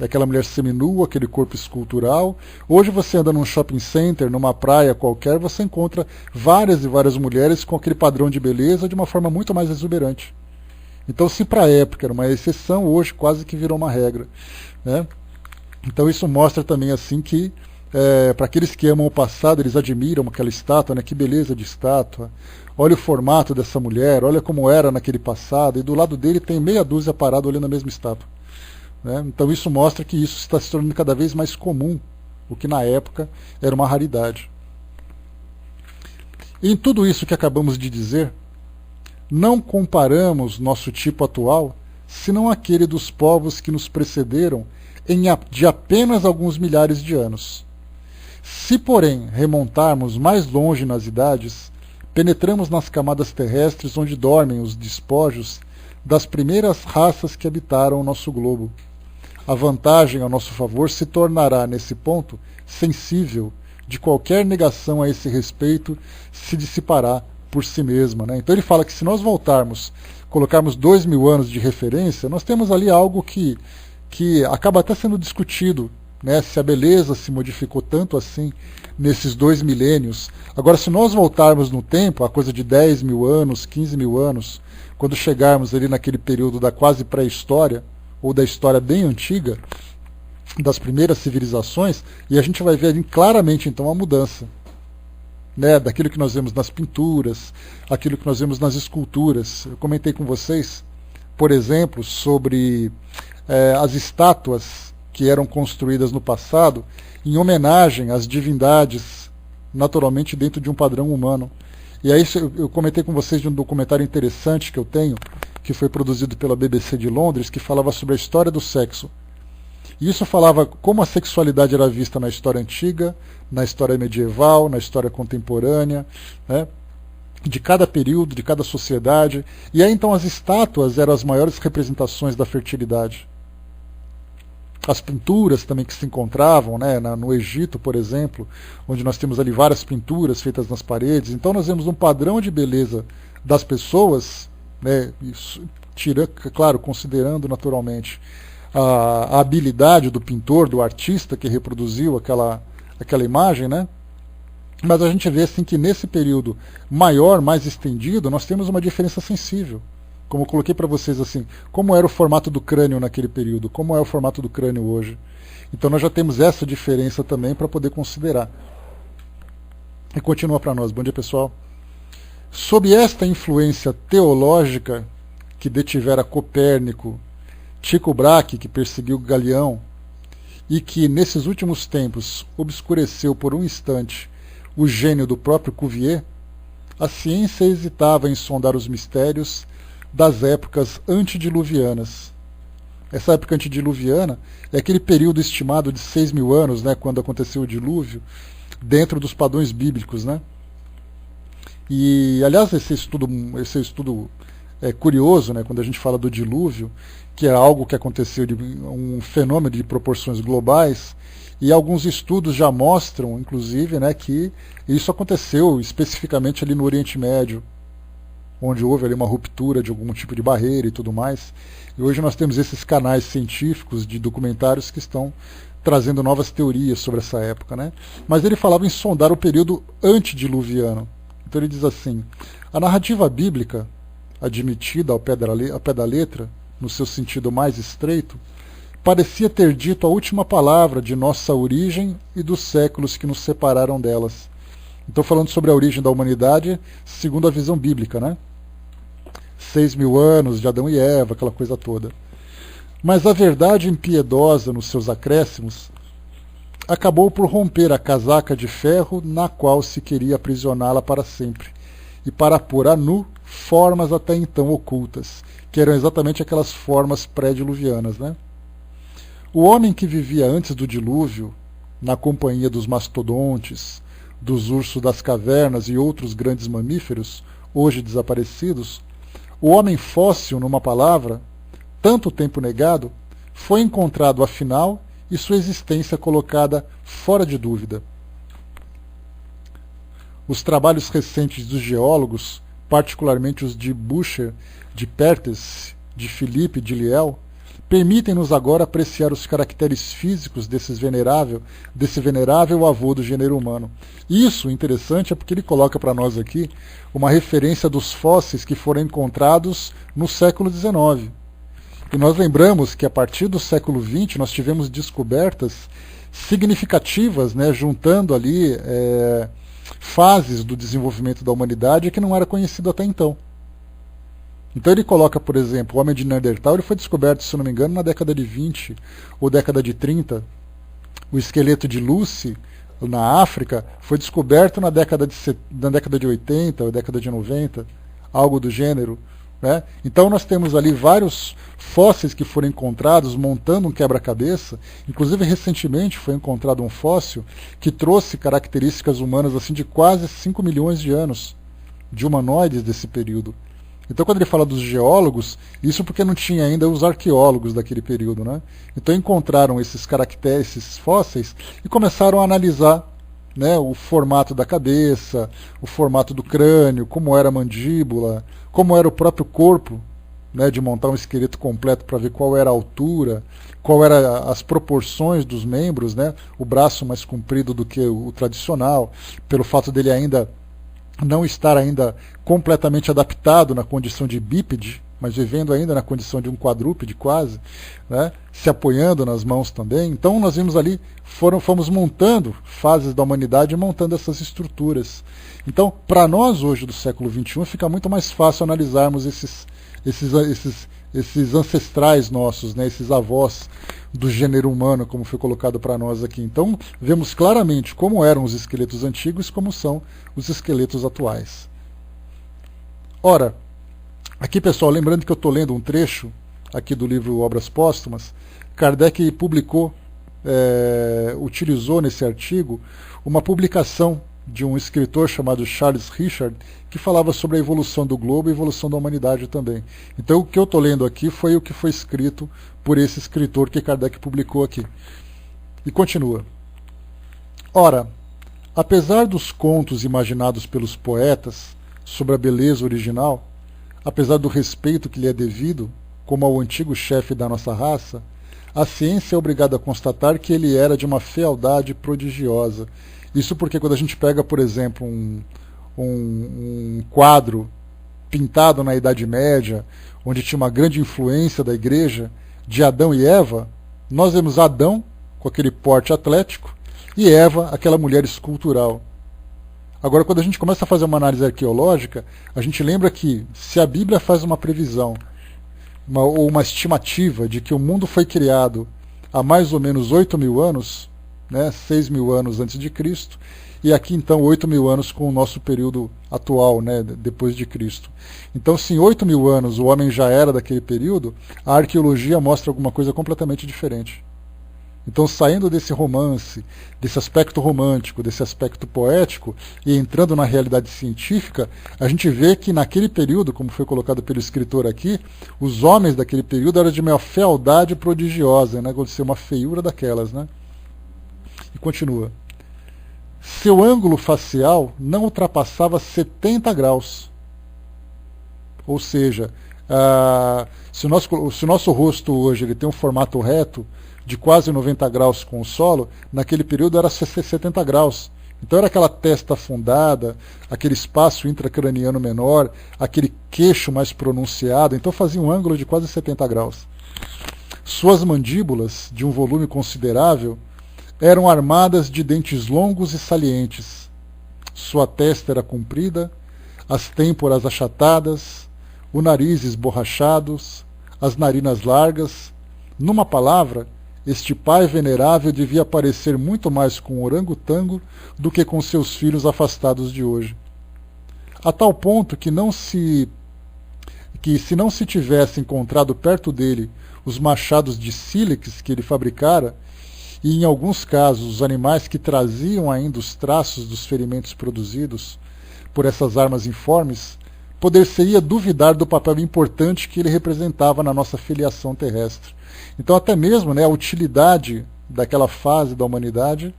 É aquela mulher seminua, aquele corpo escultural. Hoje você anda num shopping center, numa praia qualquer, você encontra várias e várias mulheres com aquele padrão de beleza de uma forma muito mais exuberante. Então, se para a época era uma exceção, hoje quase que virou uma regra. Né? Então isso mostra também assim que, para aqueles que amam o passado, eles admiram aquela estátua, né? Que beleza de estátua. Olha o formato dessa mulher, olha como era naquele passado, e do lado dele tem meia dúzia parado olhando a mesma estátua. Né? Então isso mostra que isso está se tornando cada vez mais comum, o que na época era uma raridade. E em tudo isso que acabamos de dizer, não comparamos nosso tipo atual, senão aquele dos povos que nos precederam de apenas alguns milhares de anos. Se, porém, remontarmos mais longe nas idades, penetramos nas camadas terrestres onde dormem os despojos das primeiras raças que habitaram o nosso globo. A vantagem a nosso favor se tornará, nesse ponto, sensível, de qualquer negação a esse respeito se dissipará por si mesma. Né? Então ele fala que se nós voltarmos, colocarmos 2000 anos de referência, nós temos ali algo que acaba até sendo discutido, né? Se a beleza se modificou tanto assim nesses 2 milênios. Agora, se nós voltarmos no tempo, a coisa de 10 mil anos, 15 mil anos, quando chegarmos ali naquele período da quase pré-história, ou da história bem antiga, das primeiras civilizações, e a gente vai ver ali claramente então a mudança. Né, daquilo que nós vemos nas pinturas, aquilo que nós vemos nas esculturas. Eu comentei com vocês, por exemplo, sobre as estátuas que eram construídas no passado em homenagem às divindades naturalmente dentro de um padrão humano. E aí eu comentei com vocês de um documentário interessante que eu tenho, que foi produzido pela BBC de Londres, que falava sobre a história do sexo. E isso falava como a sexualidade era vista na história antiga, na história medieval, na história contemporânea, né, de cada período, de cada sociedade. E aí então as estátuas eram as maiores representações da fertilidade. As pinturas também que se encontravam, né, no Egito, por exemplo, onde nós temos ali várias pinturas feitas nas paredes. Então nós vemos um padrão de beleza das pessoas, né, isso, claro, considerando naturalmente a habilidade do pintor, do artista que reproduziu aquela imagem, né? Mas a gente vê assim que nesse período maior, mais estendido, nós temos uma diferença sensível. Como eu coloquei para vocês assim, como era o formato do crânio naquele período, como é o formato do crânio hoje. Então nós já temos essa diferença também para poder considerar. E continua para nós. Bom dia, pessoal. Sob esta influência teológica que detivera Copérnico, Tycho Brahe, que perseguiu Galião, e que nesses últimos tempos obscureceu por um instante o gênio do próprio Cuvier, a ciência hesitava em sondar os mistérios das épocas antediluvianas. Essa época antediluviana é aquele período estimado de 6.000 anos, né, quando aconteceu o dilúvio, dentro dos padrões bíblicos, né? E, aliás, esse estudo é curioso, né, quando a gente fala do dilúvio, que é algo que aconteceu, um fenômeno de proporções globais, e alguns estudos já mostram, inclusive, né, que isso aconteceu especificamente ali no Oriente Médio, onde houve ali uma ruptura de algum tipo de barreira e tudo mais. E hoje nós temos esses canais científicos de documentários que estão trazendo novas teorias sobre essa época, né? Mas ele falava em sondar o período antediluviano. Então ele diz assim: a narrativa bíblica, admitida ao pé da letra, no seu sentido mais estreito, parecia ter dito a última palavra de nossa origem e dos séculos que nos separaram delas. Estou falando sobre a origem da humanidade segundo a visão bíblica, né? 6.000 anos de Adão e Eva, aquela coisa toda. Mas a verdade impiedosa nos seus acréscimos acabou por romper a casaca de ferro na qual se queria aprisioná-la para sempre, e para pôr a nu formas até então ocultas, que eram exatamente aquelas formas pré-diluvianas, né? O homem que vivia antes do dilúvio, na companhia dos mastodontes, dos ursos das cavernas e outros grandes mamíferos, hoje desaparecidos, o homem fóssil, numa palavra, tanto tempo negado, foi encontrado afinal e sua existência colocada fora de dúvida. Os trabalhos recentes dos geólogos, particularmente os de Bucher, de Perthes, de Philippe de Liel, permitem-nos agora apreciar os caracteres físicos desse venerável avô do gênero humano. Isso, interessante, é porque ele coloca para nós aqui uma referência dos fósseis que foram encontrados no século XIX. E nós lembramos que a partir do século XX nós tivemos descobertas significativas, né, juntando ali fases do desenvolvimento da humanidade que não era conhecido até então. Então ele coloca, por exemplo, o homem de Neandertal, ele foi descoberto, se não me engano, na década de 20 ou década de 30. O esqueleto de Lucy, na África, foi descoberto na década de 80 ou década de 90, algo do gênero, né? Então nós temos ali vários fósseis que foram encontrados montando um quebra-cabeça. Inclusive recentemente foi encontrado um fóssil que trouxe características humanas assim de quase 5 milhões de anos, de humanoides desse período. Então quando ele fala dos geólogos, isso porque não tinha ainda os arqueólogos daquele período, né? Então encontraram esses caracteres, esses fósseis, e começaram a analisar, né, o formato da cabeça, o formato do crânio, como era a mandíbula, como era o próprio corpo, né, de montar um esqueleto completo para ver qual era a altura, qual eram as proporções dos membros, né, o braço mais comprido do que o tradicional, pelo fato dele ainda não estar ainda completamente adaptado na condição de bípede, mas vivendo ainda na condição de um quadrúpede quase, né, se apoiando nas mãos também. Então nós vimos ali, fomos montando fases da humanidade, montando essas estruturas. Então, para nós hoje do século XXI, fica muito mais fácil analisarmos esses ancestrais nossos, né, esses avós do gênero humano, como foi colocado para nós aqui. Então, vemos claramente como eram os esqueletos antigos e como são os esqueletos atuais. Ora, aqui, pessoal, lembrando que eu estou lendo um trecho aqui do livro Obras Póstumas, Kardec publicou, utilizou nesse artigo uma publicação de um escritor chamado Charles Richard, que falava sobre a evolução do globo e a evolução da humanidade também. Então o que eu estou lendo aqui foi o que foi escrito por esse escritor que Kardec publicou aqui. E continua. Ora, apesar dos contos imaginados pelos poetas sobre a beleza original, apesar do respeito que lhe é devido, como ao antigo chefe da nossa raça, a ciência é obrigada a constatar que ele era de uma fealdade prodigiosa. Isso porque quando a gente pega, por exemplo, um quadro pintado na Idade Média, onde tinha uma grande influência da igreja, de Adão e Eva, nós vemos Adão com aquele porte atlético e Eva, aquela mulher escultural. Agora, quando a gente começa a fazer uma análise arqueológica, a gente lembra que se a Bíblia faz uma previsão ou uma estimativa de que o mundo foi criado há mais ou menos 8.000 anos, né, 6.000 anos antes de Cristo, e aqui então 8.000 anos com o nosso período atual, né, depois de Cristo. Então, se em 8.000 anos o homem já era daquele período, a arqueologia mostra alguma coisa completamente diferente. Então, saindo desse romance, desse aspecto romântico, desse aspecto poético, e entrando na realidade científica, a gente vê que naquele período, como foi colocado pelo escritor aqui, os homens daquele período eram de uma fealdade prodigiosa, né? Aconteceu uma feiura daquelas, né? E continua. Seu ângulo facial não ultrapassava 70 graus. Ou seja, se o nosso rosto hoje ele tem um formato reto, de quase 90 graus com o solo, naquele período era 70 graus. Então era aquela testa afundada, aquele espaço intracraniano menor, aquele queixo mais pronunciado, então fazia um ângulo de quase 70 graus. Suas mandíbulas, de um volume considerável, eram armadas de dentes longos e salientes. Sua testa era comprida, as têmporas achatadas, o nariz esborrachado, as narinas largas. Numa palavra, este pai venerável devia parecer muito mais com o orangotango do que com seus filhos afastados de hoje. A tal ponto que se não se tivesse encontrado perto dele os machados de sílex que ele fabricara, e em alguns casos os animais que traziam ainda os traços dos ferimentos produzidos por essas armas informes, poder-se-ia duvidar do papel importante que ele representava na nossa filiação terrestre. Então até mesmo, né, a utilidade daquela fase da humanidade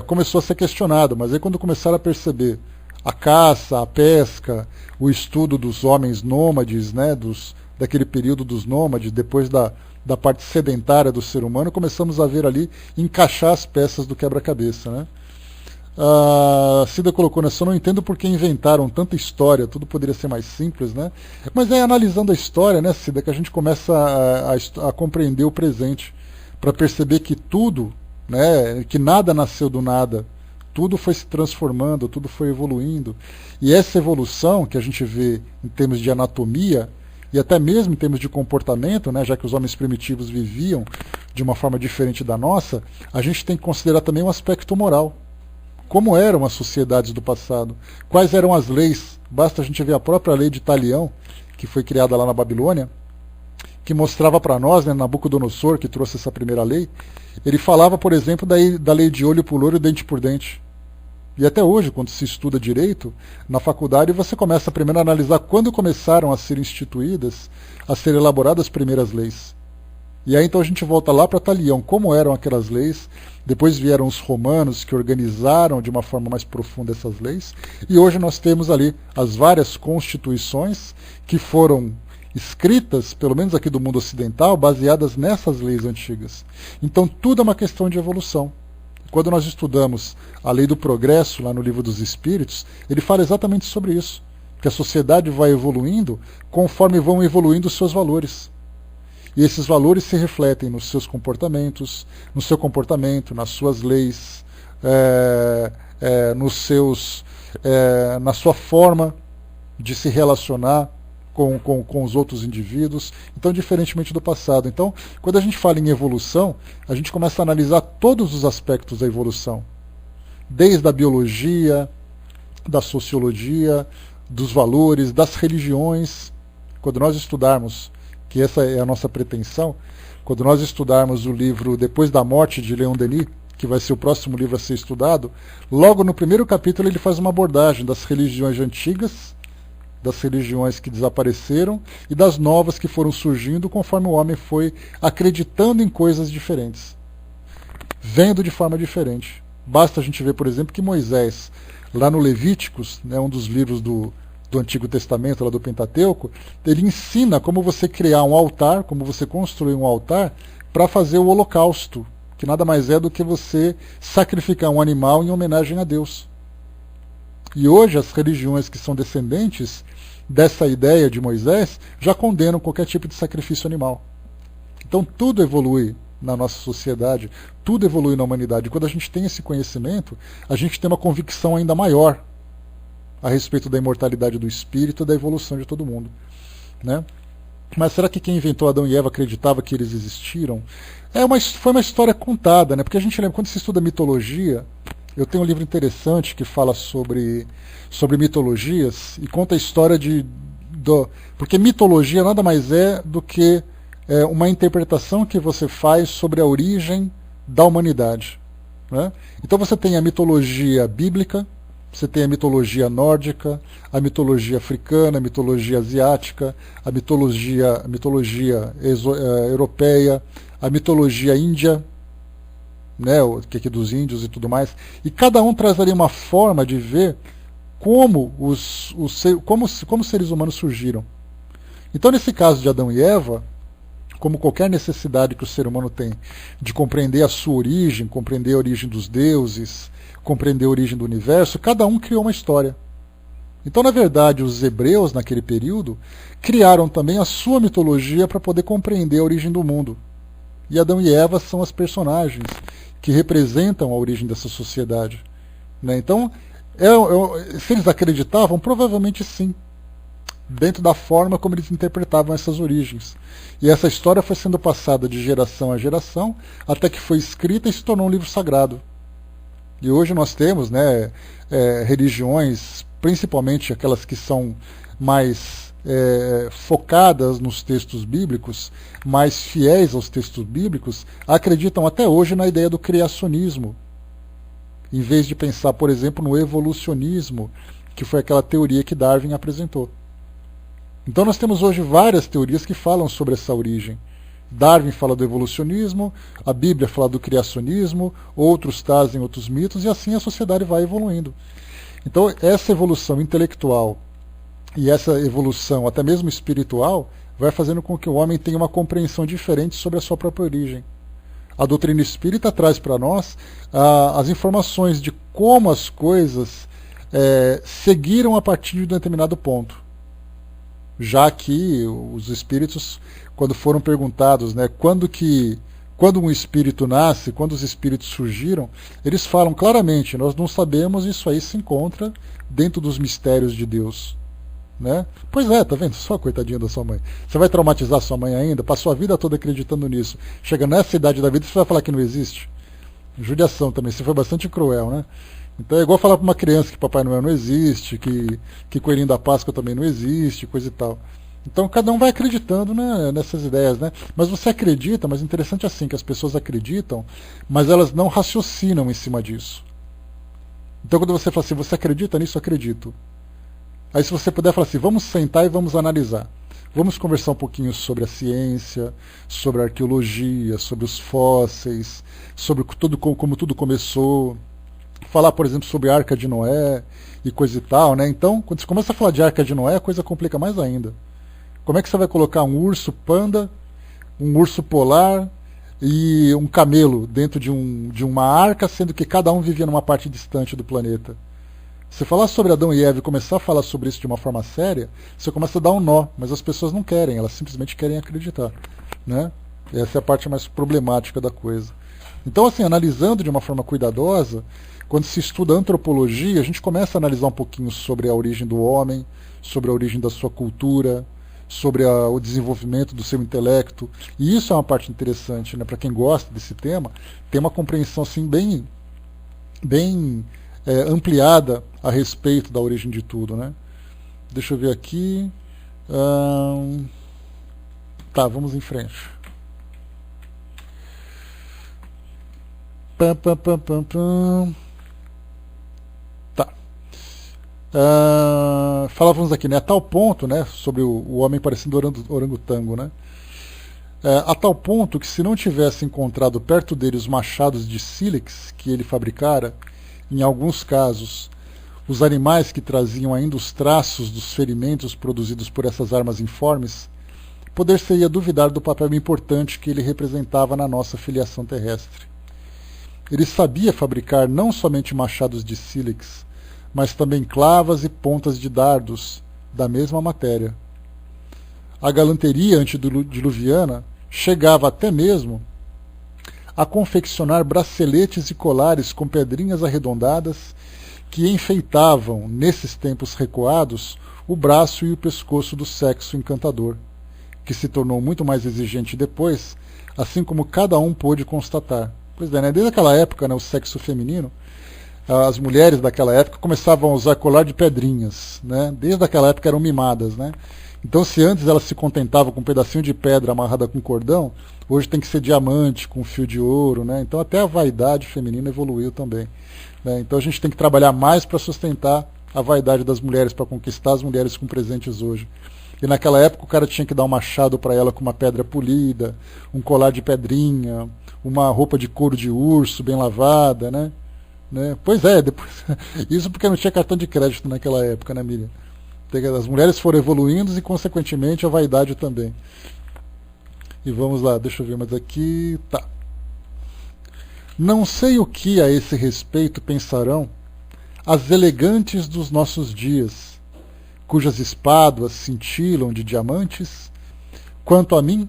começou a ser questionada, mas aí quando começaram a perceber a caça, a pesca, o estudo dos homens nômades, né, daquele período dos nômades, depois da parte sedentária do ser humano, começamos a ver ali encaixar as peças do quebra-cabeça, né? Cida colocou, né, só não entendo por que inventaram tanta história, tudo poderia ser mais simples, né? Mas é analisando a história, né, Cida, que a gente começa a compreender o presente, para perceber que tudo, né, que nada nasceu do nada, tudo foi se transformando, tudo foi evoluindo, e essa evolução que a gente vê em termos de anatomia, e até mesmo em termos de comportamento, né, já que os homens primitivos viviam de uma forma diferente da nossa, a gente tem que considerar também um aspecto moral. Como eram as sociedades do passado? Quais eram as leis? Basta a gente ver a própria lei de Talião, que foi criada lá na Babilônia, que mostrava para nós, né, Nabucodonosor, que trouxe essa primeira lei, ele falava, por exemplo, da lei de olho por olho, dente por dente. E até hoje, quando se estuda direito, na faculdade você começa primeiro a analisar quando começaram a ser instituídas, a ser elaboradas as primeiras leis. E aí então a gente volta lá para Talião, como eram aquelas leis, depois vieram os romanos que organizaram de uma forma mais profunda essas leis, e hoje nós temos ali as várias constituições que foram escritas, pelo menos aqui do mundo ocidental, baseadas nessas leis antigas. Então tudo é uma questão de evolução. Quando nós estudamos a lei do progresso, lá no Livro dos Espíritos, ele fala exatamente sobre isso, que a sociedade vai evoluindo conforme vão evoluindo os seus valores. E esses valores se refletem nos seus comportamentos, no seu comportamento, nas suas leis, na sua forma de se relacionar com os outros indivíduos, então diferentemente do passado. Então, quando a gente fala em evolução, a gente começa a analisar todos os aspectos da evolução, desde a biologia, da sociologia, dos valores, das religiões. Quando nós estudarmos, que essa é a nossa pretensão, quando nós estudarmos o livro Depois da Morte, de Leon Denis, que vai ser o próximo livro a ser estudado, logo no primeiro capítulo ele faz uma abordagem das religiões antigas, das religiões que desapareceram e das novas que foram surgindo conforme o homem foi acreditando em coisas diferentes, vendo de forma diferente. Basta a gente ver, por exemplo, que Moisés, lá no Levíticos, né, um dos livros do Antigo Testamento, lá do Pentateuco, ele ensina como você criar um altar, como você construir um altar para fazer o holocausto, que nada mais é do que você sacrificar um animal em homenagem a Deus. E hoje as religiões que são descendentes dessa ideia de Moisés já condenam qualquer tipo de sacrifício animal. Então tudo evolui na nossa sociedade, tudo evolui na humanidade. E quando a gente tem esse conhecimento, a gente tem uma convicção ainda maior a respeito da imortalidade do espírito e da evolução de todo mundo, né? Mas será que quem inventou Adão e Eva acreditava que eles existiram? Foi uma história contada, né? Porque a gente lembra, quando se estuda mitologia, eu tenho um livro interessante que fala sobre mitologias e conta a história porque mitologia nada mais é do que uma interpretação que você faz sobre a origem da humanidade, né? Então você tem a mitologia bíblica, você tem a mitologia nórdica, a mitologia africana, a mitologia asiática, a mitologia europeia, a mitologia índia, né, que é dos índios e tudo mais. E cada um traz ali uma forma de ver como os seres humanos surgiram. Então, nesse caso de Adão e Eva, como qualquer necessidade que o ser humano tem de compreender a sua origem, compreender a origem dos deuses, compreender a origem do universo, cada um criou uma história. Então, na verdade, os hebreus, naquele período, criaram também a sua mitologia para poder compreender a origem do mundo. E Adão e Eva são as personagens que representam a origem dessa sociedade, né? Então, se eles acreditavam, provavelmente sim, dentro da forma como eles interpretavam essas origens. E essa história foi sendo passada de geração a geração, até que foi escrita e se tornou um livro sagrado. E hoje nós temos, né, religiões, principalmente aquelas que são mais focadas nos textos bíblicos, mais fiéis aos textos bíblicos, acreditam até hoje na ideia do criacionismo, em vez de pensar, por exemplo, no evolucionismo, que foi aquela teoria que Darwin apresentou. Então nós temos hoje várias teorias que falam sobre essa origem. Darwin fala do evolucionismo, a Bíblia fala do criacionismo, outros trazem outros mitos, e assim a sociedade vai evoluindo. Então essa evolução intelectual e essa evolução até mesmo espiritual vai fazendo com que o homem tenha uma compreensão diferente sobre a sua própria origem. A doutrina espírita traz para nós as informações de como as coisas seguiram a partir de um determinado ponto. Já que os espíritos, quando foram perguntados, né, quando um espírito nasce, quando os espíritos surgiram, eles falam claramente, nós não sabemos, isso aí se encontra dentro dos mistérios de Deus. Né? Pois é, tá vendo? Só a coitadinha da sua mãe. Você vai traumatizar sua mãe ainda? Passou a vida toda acreditando nisso. Chega nessa idade da vida, você vai falar que não existe? Judiação também, você foi bastante cruel, né? Então é igual falar para uma criança que Papai Noel não existe, que Coelhinho da Páscoa também não existe, coisa e tal. Então cada um vai acreditando, né, nessas ideias, né? Mas você acredita, mas interessante assim, que as pessoas acreditam, mas elas não raciocinam em cima disso. Então quando você fala assim, você acredita nisso? Acredito. Aí se você puder falar assim, vamos sentar e vamos analisar. Vamos conversar um pouquinho sobre a ciência, sobre a arqueologia, sobre os fósseis, sobre tudo, como tudo começou. Falar, por exemplo, sobre a Arca de Noé e coisa e tal, né? Então, quando você começa a falar de Arca de Noé, a coisa complica mais ainda. Como é que você vai colocar um urso panda, um urso polar e um camelo dentro de uma arca, sendo que cada um vivia numa parte distante do planeta? Se falar sobre Adão e Eva e começar a falar sobre isso de uma forma séria, você começa a dar um nó, mas as pessoas não querem, elas simplesmente querem acreditar, né? Essa é a parte mais problemática da coisa. Então, assim, analisando de uma forma cuidadosa, Quando se estuda antropologia, a gente começa a analisar um pouquinho sobre a origem do homem, sobre a origem da sua cultura, sobre o desenvolvimento do seu intelecto. E isso é uma parte interessante, né? Para quem gosta desse tema, tem uma compreensão assim, bem ampliada a respeito da origem de tudo. Né? Deixa eu ver aqui. Tá, vamos em frente. Tá. Falávamos aqui, né, a tal ponto, né, sobre o homem parecendo orangotango, né, a tal ponto que se não tivesse encontrado perto dele os machados de sílex que ele fabricara, em alguns casos, os animais que traziam ainda os traços dos ferimentos produzidos por essas armas informes, poder-se-ia duvidar do papel importante que ele representava na nossa filiação terrestre. Ele sabia fabricar não somente machados de sílex, mas também clavas e pontas de dardos, da mesma matéria. A galanteria antediluviana chegava até mesmo a confeccionar braceletes e colares com pedrinhas arredondadas que enfeitavam, nesses tempos recuados, o braço e o pescoço do sexo encantador, que se tornou muito mais exigente depois, assim como cada um pôde constatar. Pois é, né? Desde aquela época, né, o sexo feminino, as mulheres daquela época começavam a usar colar de pedrinhas, né? Desde aquela época eram mimadas, né? Então, se antes elas se contentavam com um pedacinho de pedra amarrada com cordão, hoje tem que ser diamante com fio de ouro, né? Então até a vaidade feminina evoluiu também, né? Então a gente tem que trabalhar mais para sustentar a vaidade das mulheres, para conquistar as mulheres com presentes hoje. E naquela época o cara tinha que dar um machado para ela com uma pedra polida, um colar de pedrinha, uma roupa de couro de urso bem lavada, né? Pois é, depois, isso porque não tinha cartão de crédito naquela época, né, Miriam? As mulheres foram evoluindo e, consequentemente, a vaidade também. E vamos lá, deixa eu ver mais aqui. Tá. Não sei o que a esse respeito pensarão as elegantes dos nossos dias, cujas espáduas cintilam de diamantes. Quanto a mim,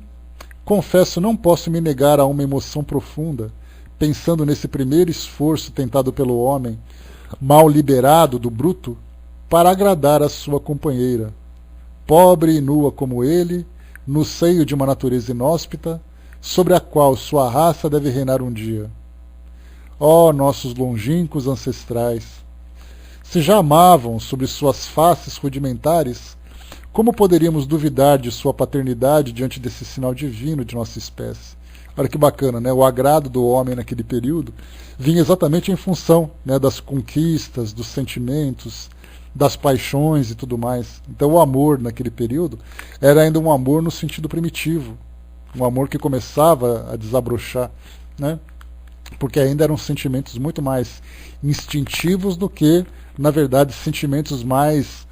confesso não posso me negar a uma emoção profunda, pensando nesse primeiro esforço tentado pelo homem, mal liberado do bruto, para agradar a sua companheira, pobre e nua como ele, no seio de uma natureza inóspita, sobre a qual sua raça deve reinar um dia. Ó nossos longínquos ancestrais! Se já amavam sobre suas faces rudimentares, como poderíamos duvidar de sua paternidade diante desse sinal divino de nossa espécie? Olha que bacana, né? O agrado do homem naquele período vinha exatamente em função, né, das conquistas, dos sentimentos, das paixões e tudo mais. Então o amor naquele período era ainda um amor no sentido primitivo, um amor que começava a desabrochar, né? Porque ainda eram sentimentos muito mais instintivos do que, na verdade, sentimentos mais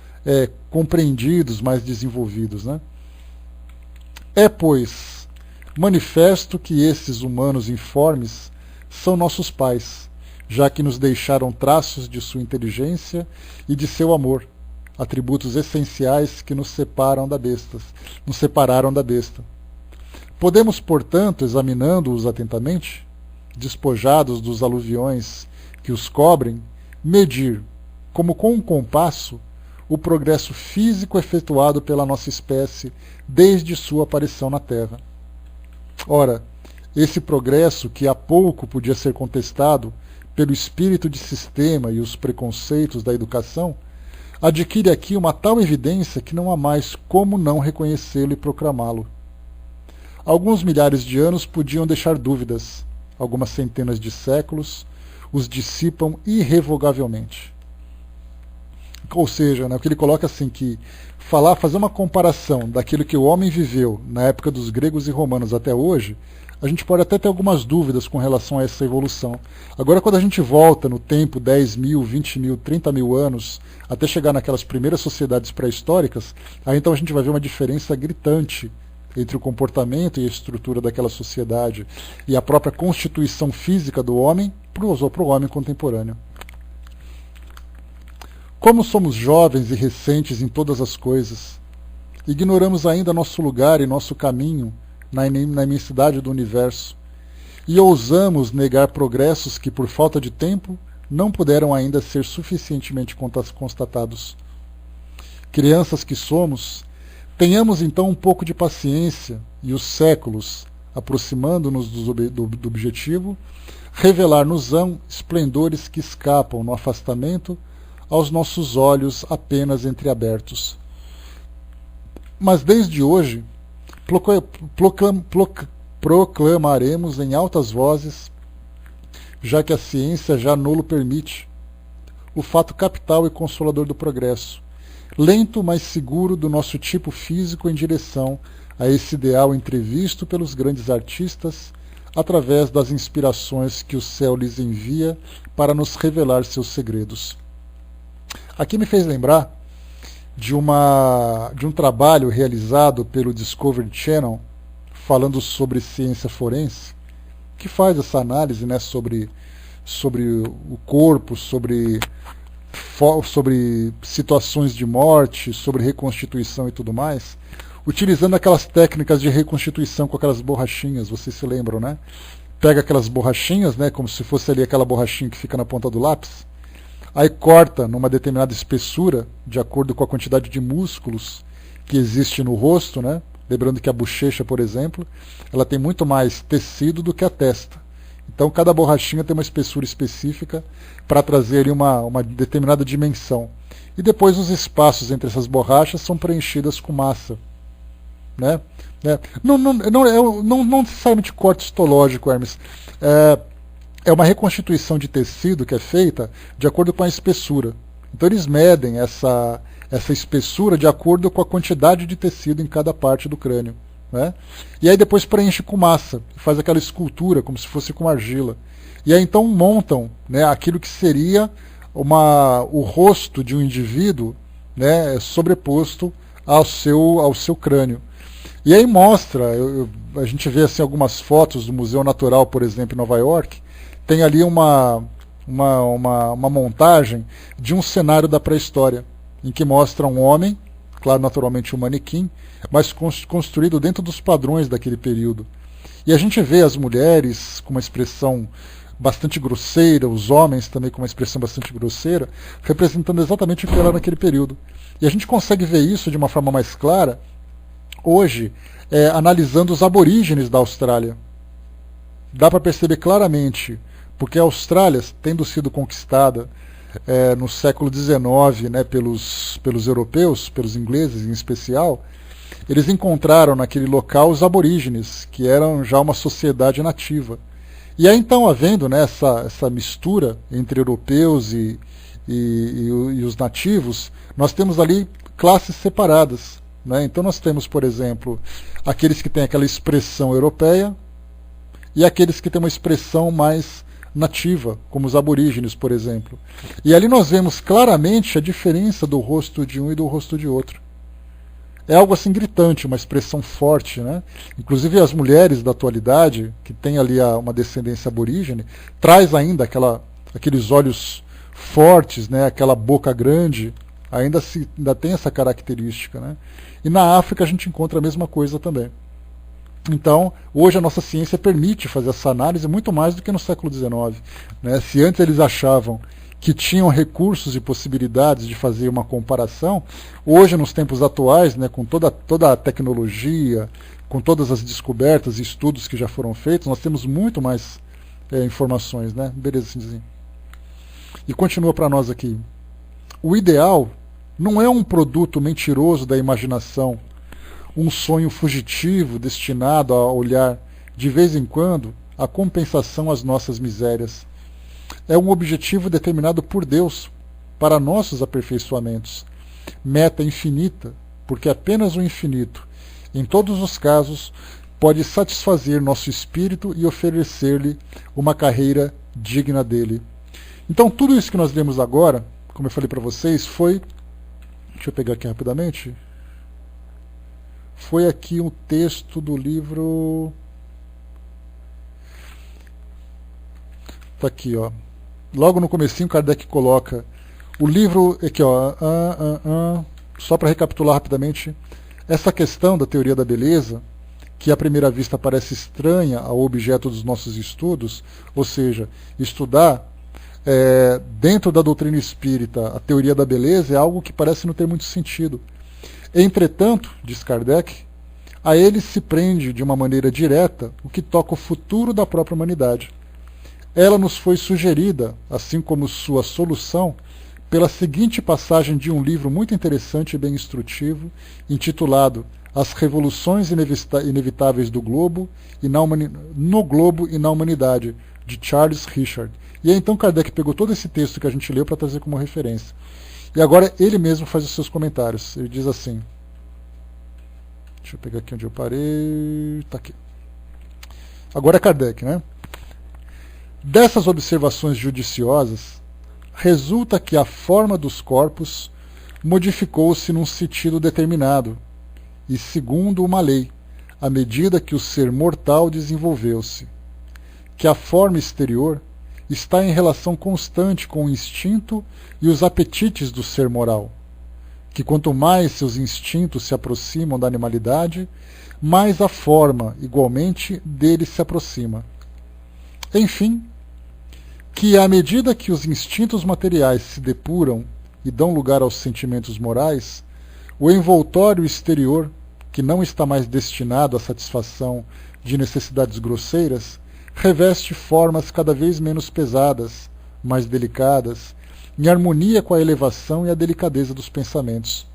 compreendidos, mais desenvolvidos, né? É, pois, manifesto que esses humanos informes são nossos pais, já que nos deixaram traços de sua inteligência e de seu amor, atributos essenciais que nos separaram da besta. Podemos, portanto, examinando-os atentamente, despojados dos aluviões que os cobrem, medir, como com um compasso, o progresso físico efetuado pela nossa espécie desde sua aparição na Terra. Ora, esse progresso, que há pouco podia ser contestado pelo espírito de sistema e os preconceitos da educação, adquire aqui uma tal evidência que não há mais como não reconhecê-lo e proclamá-lo. Alguns milhares de anos podiam deixar dúvidas, algumas centenas de séculos os dissipam irrevogavelmente. Ou seja, né, o que ele coloca assim, que fazer uma comparação daquilo que o homem viveu na época dos gregos e romanos até hoje, a gente pode até ter algumas dúvidas com relação a essa evolução. Agora, quando a gente volta no tempo 10 mil, 20 mil, 30 mil anos, até chegar naquelas primeiras sociedades pré-históricas, aí então a gente vai ver uma diferença gritante entre o comportamento e a estrutura daquela sociedade e a própria constituição física do homem para o homem contemporâneo. Como somos jovens e recentes em todas as coisas, ignoramos ainda nosso lugar e nosso caminho na imensidade do universo, e ousamos negar progressos que, por falta de tempo, não puderam ainda ser suficientemente constatados. Crianças que somos, tenhamos então um pouco de paciência e os séculos, aproximando-nos do objetivo, revelar-nos-ão esplendores que escapam no afastamento aos nossos olhos apenas entreabertos. Mas desde hoje, proclamaremos em altas vozes, já que a ciência já nolo permite, o fato capital e consolador do progresso, lento, mas seguro do nosso tipo físico em direção a esse ideal entrevisto pelos grandes artistas através das inspirações que o céu lhes envia para nos revelar seus segredos. Aqui me fez lembrar de um trabalho realizado pelo Discovery Channel falando sobre ciência forense, que faz essa análise, né, sobre o corpo, sobre situações de morte, sobre reconstituição e tudo mais, utilizando aquelas técnicas de reconstituição com aquelas borrachinhas, vocês se lembram, né? Pega aquelas borrachinhas, né, como se fosse ali aquela borrachinha que fica na ponta do lápis, aí corta numa determinada espessura, de acordo com a quantidade de músculos que existe no rosto, né? Lembrando que a bochecha, por exemplo, ela tem muito mais tecido do que a testa. Então cada borrachinha tem uma espessura específica para trazer ali uma determinada dimensão. E depois os espaços entre essas borrachas são preenchidas com massa. Né? Não necessariamente corte histológico, Hermes. É uma reconstituição de tecido que é feita de acordo com a espessura. Então eles medem essa espessura de acordo com a quantidade de tecido em cada parte do crânio. Né? E aí depois preenche com massa, faz aquela escultura como se fosse com argila. E aí então montam, né, aquilo que seria o rosto de um indivíduo, né, sobreposto ao seu crânio. E aí mostra, a gente vê assim, algumas fotos do Museu Natural, por exemplo, em Nova York, tem ali uma montagem de um cenário da pré-história, em que mostra um homem, claro, naturalmente um manequim, mas construído dentro dos padrões daquele período. E a gente vê as mulheres com uma expressão bastante grosseira, os homens também com uma expressão bastante grosseira, representando exatamente o que era naquele período. E a gente consegue ver isso de uma forma mais clara hoje, analisando os aborígenes da Austrália. Dá para perceber claramente, porque a Austrália, tendo sido conquistada no século XIX, né, pelos europeus, pelos ingleses em especial, eles encontraram naquele local os aborígenes, que eram já uma sociedade nativa. E aí então, havendo, né, essa mistura entre europeus e os nativos, nós temos ali classes separadas. Né? Então nós temos, por exemplo, aqueles que têm aquela expressão europeia e aqueles que têm uma expressão mais nativa, como os aborígenes, por exemplo. E ali nós vemos claramente a diferença do rosto de um e do rosto de outro. É algo assim gritante, uma expressão forte. Né? Inclusive as mulheres da atualidade, que têm ali uma descendência aborígene, traz ainda aqueles olhos fortes, né? Aquela boca grande, ainda tem essa característica. Né? E na África a gente encontra a mesma coisa também. Então, hoje a nossa ciência permite fazer essa análise muito mais do que no século XIX. Né? Se antes eles achavam que tinham recursos e possibilidades de fazer uma comparação, hoje, nos tempos atuais, né, com toda a tecnologia, com todas as descobertas e estudos que já foram feitos, nós temos muito mais informações. Né? Beleza, Cinzinho. E continua para nós aqui. O ideal não é um produto mentiroso da imaginação, um sonho fugitivo destinado a olhar, de vez em quando, a compensação às nossas misérias. É um objetivo determinado por Deus para nossos aperfeiçoamentos. Meta infinita, porque apenas o infinito, em todos os casos, pode satisfazer nosso espírito e oferecer-lhe uma carreira digna dele. Então, tudo isso que nós lemos agora, como eu falei para vocês, foi... Deixa eu pegar aqui rapidamente. Foi aqui um texto do livro... Está aqui, ó. Logo no comecinho, Kardec coloca o livro aqui, ó. Só para recapitular rapidamente, essa questão da teoria da beleza, que à primeira vista parece estranha ao objeto dos nossos estudos, ou seja, estudar dentro da doutrina espírita, a teoria da beleza é algo que parece não ter muito sentido. Entretanto, diz Kardec, a ele se prende de uma maneira direta o que toca o futuro da própria humanidade. Ela nos foi sugerida, assim como sua solução, pela seguinte passagem de um livro muito interessante e bem instrutivo, intitulado As Revoluções Inevitáveis do Globo e no Globo e na Humanidade, de Charles Richard. E aí então Kardec pegou todo esse texto que a gente leu para trazer como referência. E agora ele mesmo faz os seus comentários. Ele diz assim, deixa eu pegar aqui onde eu parei, está aqui. Agora é Kardec, né? Dessas observações judiciosas, resulta que a forma dos corpos modificou-se num sentido determinado, e segundo uma lei, à medida que o ser mortal desenvolveu-se, que a forma exterior está em relação constante com o instinto e os apetites do ser moral, que quanto mais seus instintos se aproximam da animalidade, mais a forma, igualmente, dele se aproxima. Enfim, que à medida que os instintos materiais se depuram e dão lugar aos sentimentos morais, o envoltório exterior, que não está mais destinado à satisfação de necessidades grosseiras, reveste formas cada vez menos pesadas, mais delicadas, em harmonia com a elevação e a delicadeza dos pensamentos.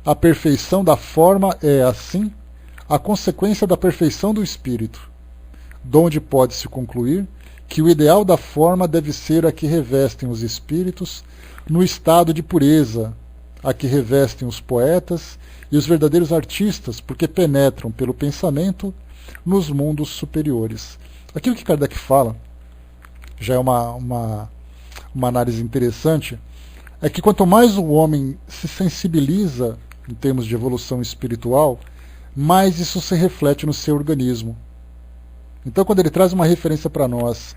A perfeição da forma é, assim, a consequência da perfeição do espírito, donde pode-se concluir que o ideal da forma deve ser a que revestem os espíritos no estado de pureza, a que revestem os poetas e os verdadeiros artistas, porque penetram pelo pensamento nos mundos superiores. Aquilo que Kardec fala, já é uma análise interessante, é que quanto mais o homem se sensibiliza em termos de evolução espiritual, mais isso se reflete no seu organismo. Então, quando ele traz uma referência para nós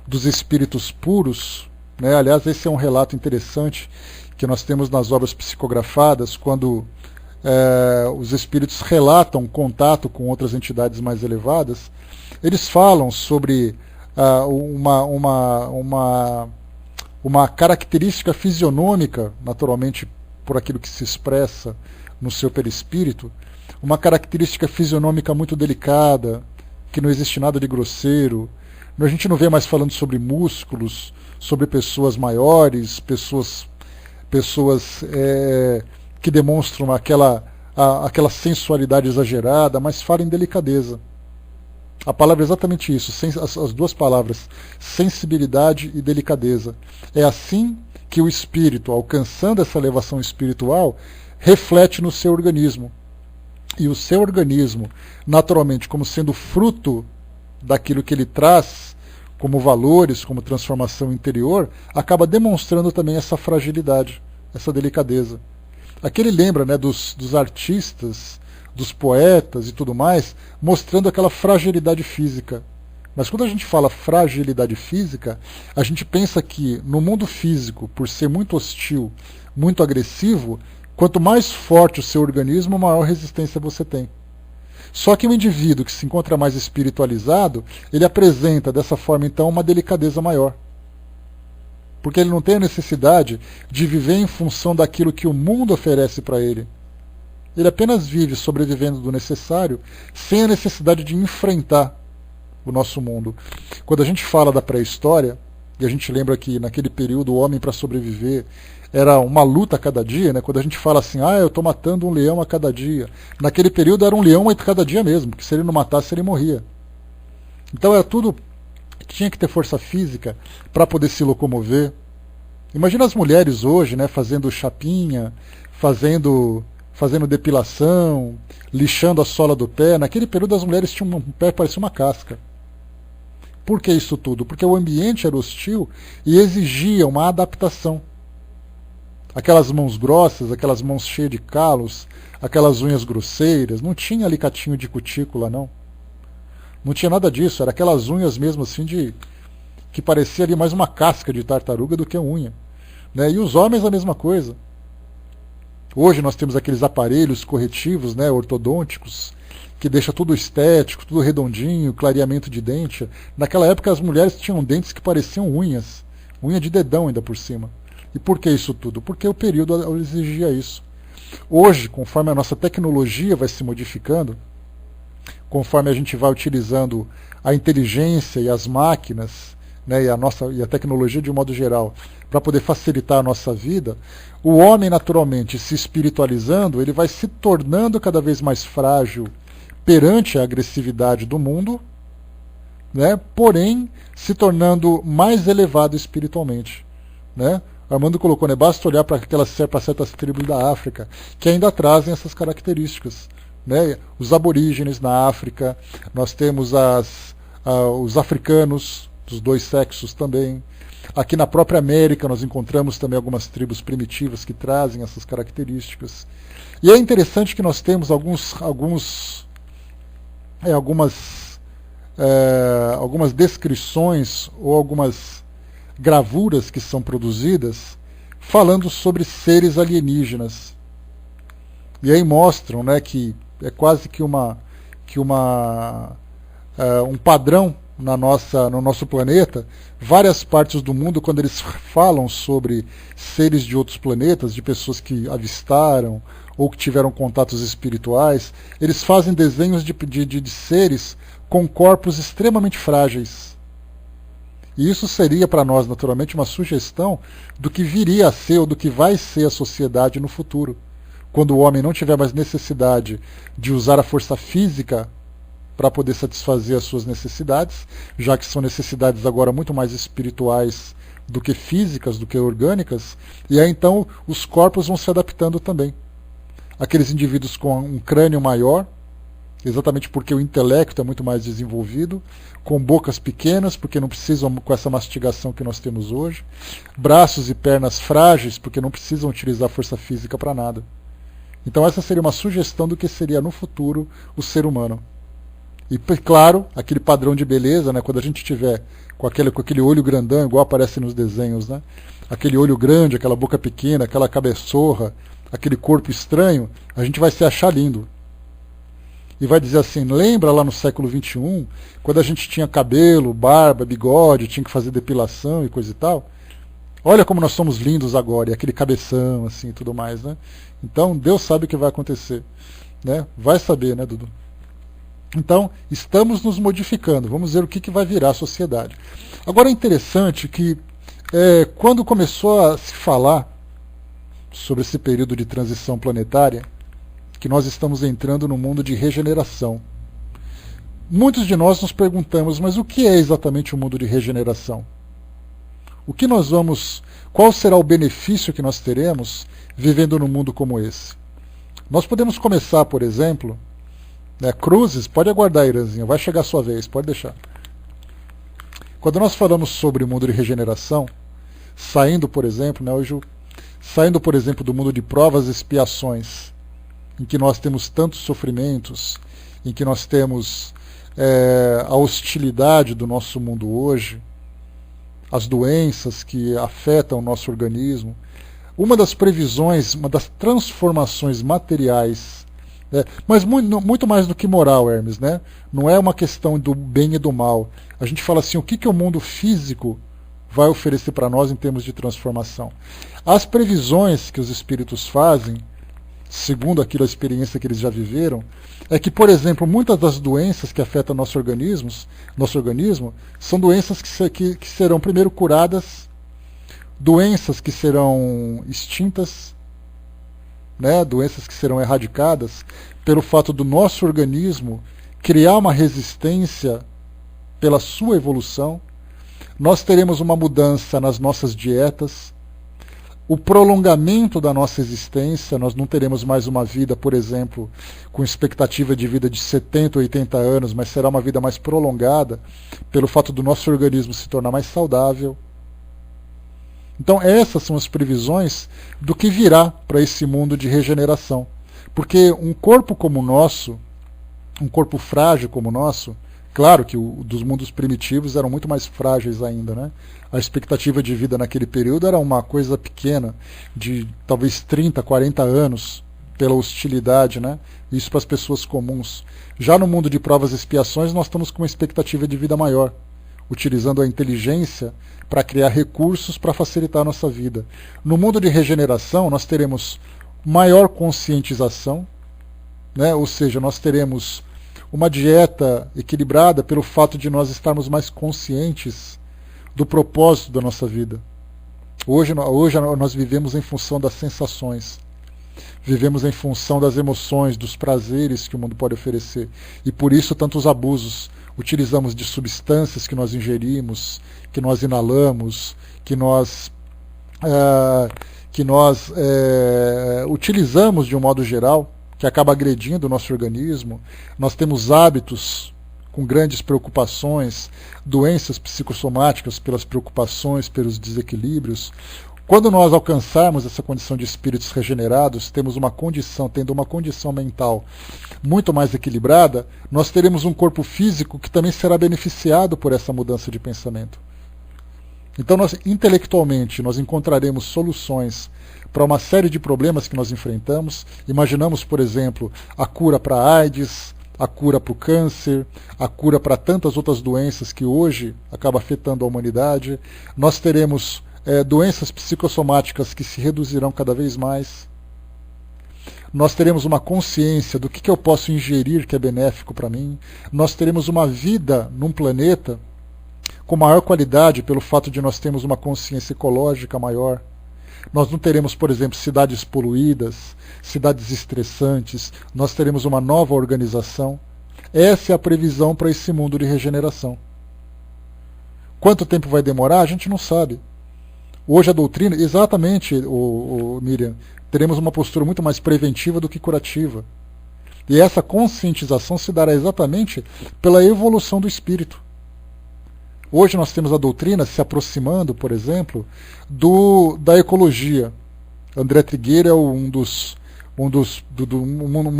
dos espíritos puros, né, aliás, esse é um relato interessante que nós temos nas obras psicografadas, quando os espíritos relatam contato com outras entidades mais elevadas, eles falam sobre uma característica fisionômica, naturalmente por aquilo que se expressa no seu perispírito, uma característica fisionômica muito delicada, que não existe nada de grosseiro. A gente não vê mais falando sobre músculos, sobre pessoas maiores, pessoas que demonstram aquela sensualidade exagerada, mas fala em delicadeza. A palavra é exatamente isso, as duas palavras, sensibilidade e delicadeza. É assim que o espírito, alcançando essa elevação espiritual, reflete no seu organismo. E o seu organismo, naturalmente, como sendo fruto daquilo que ele traz como valores, como transformação interior, acaba demonstrando também essa fragilidade, essa delicadeza. Aqui ele lembra, né, dos artistas, dos poetas e tudo mais, mostrando aquela fragilidade física. Mas quando a gente fala fragilidade física, a gente pensa que no mundo físico, por ser muito hostil, muito agressivo, quanto mais forte o seu organismo, maior resistência você tem. Só que o indivíduo que se encontra mais espiritualizado, ele apresenta dessa forma então uma delicadeza maior. Porque ele não tem a necessidade de viver em função daquilo que o mundo oferece para ele. Ele apenas vive sobrevivendo do necessário, sem a necessidade de enfrentar o nosso mundo. Quando a gente fala da pré-história, e a gente lembra que naquele período o homem, para sobreviver, era uma luta a cada dia, né? Quando a gente fala assim, eu estou matando um leão a cada dia. Naquele período era um leão a cada dia mesmo, porque se ele não matasse, ele morria. Então era tudo, tinha que ter força física para poder se locomover. Imagina as mulheres hoje, né, fazendo chapinha, fazendo depilação, lixando a sola do pé. Naquele período as mulheres tinham um pé que parecia uma casca. Por que isso tudo? Porque o ambiente era hostil e exigia uma adaptação. Aquelas mãos grossas, aquelas mãos cheias de calos, aquelas unhas grosseiras, não tinha alicatinho de cutícula, não. Não tinha nada disso, era aquelas unhas mesmo assim que parecia ali mais uma casca de tartaruga do que unha. Né? E os homens a mesma coisa. Hoje nós temos aqueles aparelhos corretivos, né, ortodônticos, que deixa tudo estético, tudo redondinho, clareamento de dente. Naquela época as mulheres tinham dentes que pareciam unhas, unha de dedão ainda por cima. E por que isso tudo? Porque o período exigia isso. Hoje, conforme a nossa tecnologia vai se modificando, conforme a gente vai utilizando a inteligência e as máquinas, né, e a tecnologia de um modo geral, para poder facilitar a nossa vida, o homem naturalmente se espiritualizando, ele vai se tornando cada vez mais frágil perante a agressividade do mundo, né, porém se tornando mais elevado espiritualmente, né? Armando colocou, né, basta olhar para certas tribos da África que ainda trazem essas características, né? Os aborígenes na África, nós temos os africanos dos dois sexos também. Aqui na própria América nós encontramos também algumas tribos primitivas que trazem essas características. E é interessante que nós temos algumas descrições ou algumas gravuras que são produzidas falando sobre seres alienígenas. E aí mostram, né, que é quase que um padrão no nosso planeta. Várias partes do mundo, quando eles falam sobre seres de outros planetas, de pessoas que avistaram ou que tiveram contatos espirituais, eles fazem desenhos de seres com corpos extremamente frágeis. E isso seria para nós, naturalmente, uma sugestão do que viria a ser ou do que vai ser a sociedade no futuro, quando o homem não tiver mais necessidade de usar a força física para poder satisfazer as suas necessidades, já que são necessidades agora muito mais espirituais do que físicas, do que orgânicas, e aí então os corpos vão se adaptando também. Aqueles indivíduos com um crânio maior, exatamente porque o intelecto é muito mais desenvolvido, com bocas pequenas, porque não precisam com essa mastigação que nós temos hoje, braços e pernas frágeis, porque não precisam utilizar força física para nada. Então essa seria uma sugestão do que seria no futuro o ser humano. E claro, aquele padrão de beleza, né, quando a gente tiver com aquele olho grandão, igual aparece nos desenhos, né, aquele olho grande, aquela boca pequena, aquela cabeçorra, aquele corpo estranho, a gente vai se achar lindo. E vai dizer assim, lembra lá no século XXI, quando a gente tinha cabelo, barba, bigode, tinha que fazer depilação e coisa e tal? Olha como nós somos lindos agora, e aquele cabeção, assim, e tudo mais, né? Então, Deus sabe o que vai acontecer, né? Vai saber, né, Dudu? Então, estamos nos modificando, vamos ver o que vai virar a sociedade. Agora é interessante que, quando começou a se falar sobre esse período de transição planetária, que nós estamos entrando no mundo de regeneração. Muitos de nós nos perguntamos, mas o que é exatamente o mundo de regeneração? Qual será o benefício que nós teremos vivendo num mundo como esse? Nós podemos começar, por exemplo, né, Cruzes, pode aguardar, Iranzinha, vai chegar a sua vez, pode deixar. Quando nós falamos sobre o mundo de regeneração, saindo, por exemplo, do mundo de provas e expiações, em que nós temos tantos sofrimentos, em que nós temos a hostilidade do nosso mundo hoje, as doenças que afetam o nosso organismo. Uma das previsões, uma das transformações materiais, mas muito mais do que moral, Hermes, né? Não é uma questão do bem e do mal. A gente fala assim, o que o mundo físico vai oferecer para nós em termos de transformação? As previsões que os espíritos fazem, segundo aquilo a experiência que eles já viveram, é que, por exemplo, muitas das doenças que afetam nosso organismo são doenças que serão primeiro curadas, doenças que serão extintas, né, doenças que serão erradicadas pelo fato do nosso organismo criar uma resistência pela sua evolução. Nós teremos uma mudança nas nossas dietas, o prolongamento da nossa existência. Nós não teremos mais uma vida, por exemplo, com expectativa de vida de 70, 80 anos, mas será uma vida mais prolongada pelo fato do nosso organismo se tornar mais saudável. Então essas são as previsões do que virá para esse mundo de regeneração. Porque um corpo como o nosso, um corpo frágil como o nosso, claro que dos mundos primitivos eram muito mais frágeis ainda, né? A expectativa de vida naquele período era uma coisa pequena, de talvez 30, 40 anos, pela hostilidade, né? Isso para as pessoas comuns. Já no mundo de provas e expiações, nós estamos com uma expectativa de vida maior. utilizando a inteligência para criar recursos para facilitar a nossa vida. No mundo de regeneração, nós teremos maior conscientização, né? Ou seja, nós teremos uma dieta equilibrada pelo fato de nós estarmos mais conscientes do propósito da nossa vida. Hoje nós vivemos em função das sensações, vivemos em função das emoções, dos prazeres que o mundo pode oferecer, e por isso tantos abusos. Utilizamos de substâncias que nós ingerimos, que nós inalamos, que nós utilizamos de um modo geral, que acaba agredindo o nosso organismo. Nós temos hábitos com grandes preocupações, doenças psicossomáticas pelas preocupações, pelos desequilíbrios. Quando nós alcançarmos essa condição de espíritos regenerados, tendo uma condição mental muito mais equilibrada, nós teremos um corpo físico que também será beneficiado por essa mudança de pensamento. Então, intelectualmente, nós encontraremos soluções para uma série de problemas que nós enfrentamos. Imaginamos, por exemplo, a cura para a AIDS, a cura para o câncer, a cura para tantas outras doenças que hoje acabam afetando a humanidade. Nós teremos doenças psicossomáticas que se reduzirão cada vez mais. Nós teremos uma consciência do que eu posso ingerir que é benéfico para mim. Nós teremos uma vida num planeta com maior qualidade pelo fato de nós termos uma consciência ecológica maior. Nós não teremos, por exemplo, cidades poluídas, cidades estressantes. Nós teremos uma nova organização. Essa é a previsão para esse mundo de regeneração. Quanto tempo vai demorar? A gente não sabe. Hoje a doutrina, exatamente, Miriam, teremos uma postura muito mais preventiva do que curativa. E essa conscientização se dará exatamente pela evolução do espírito. Hoje nós temos a doutrina se aproximando, por exemplo, da ecologia. André Trigueiro é uma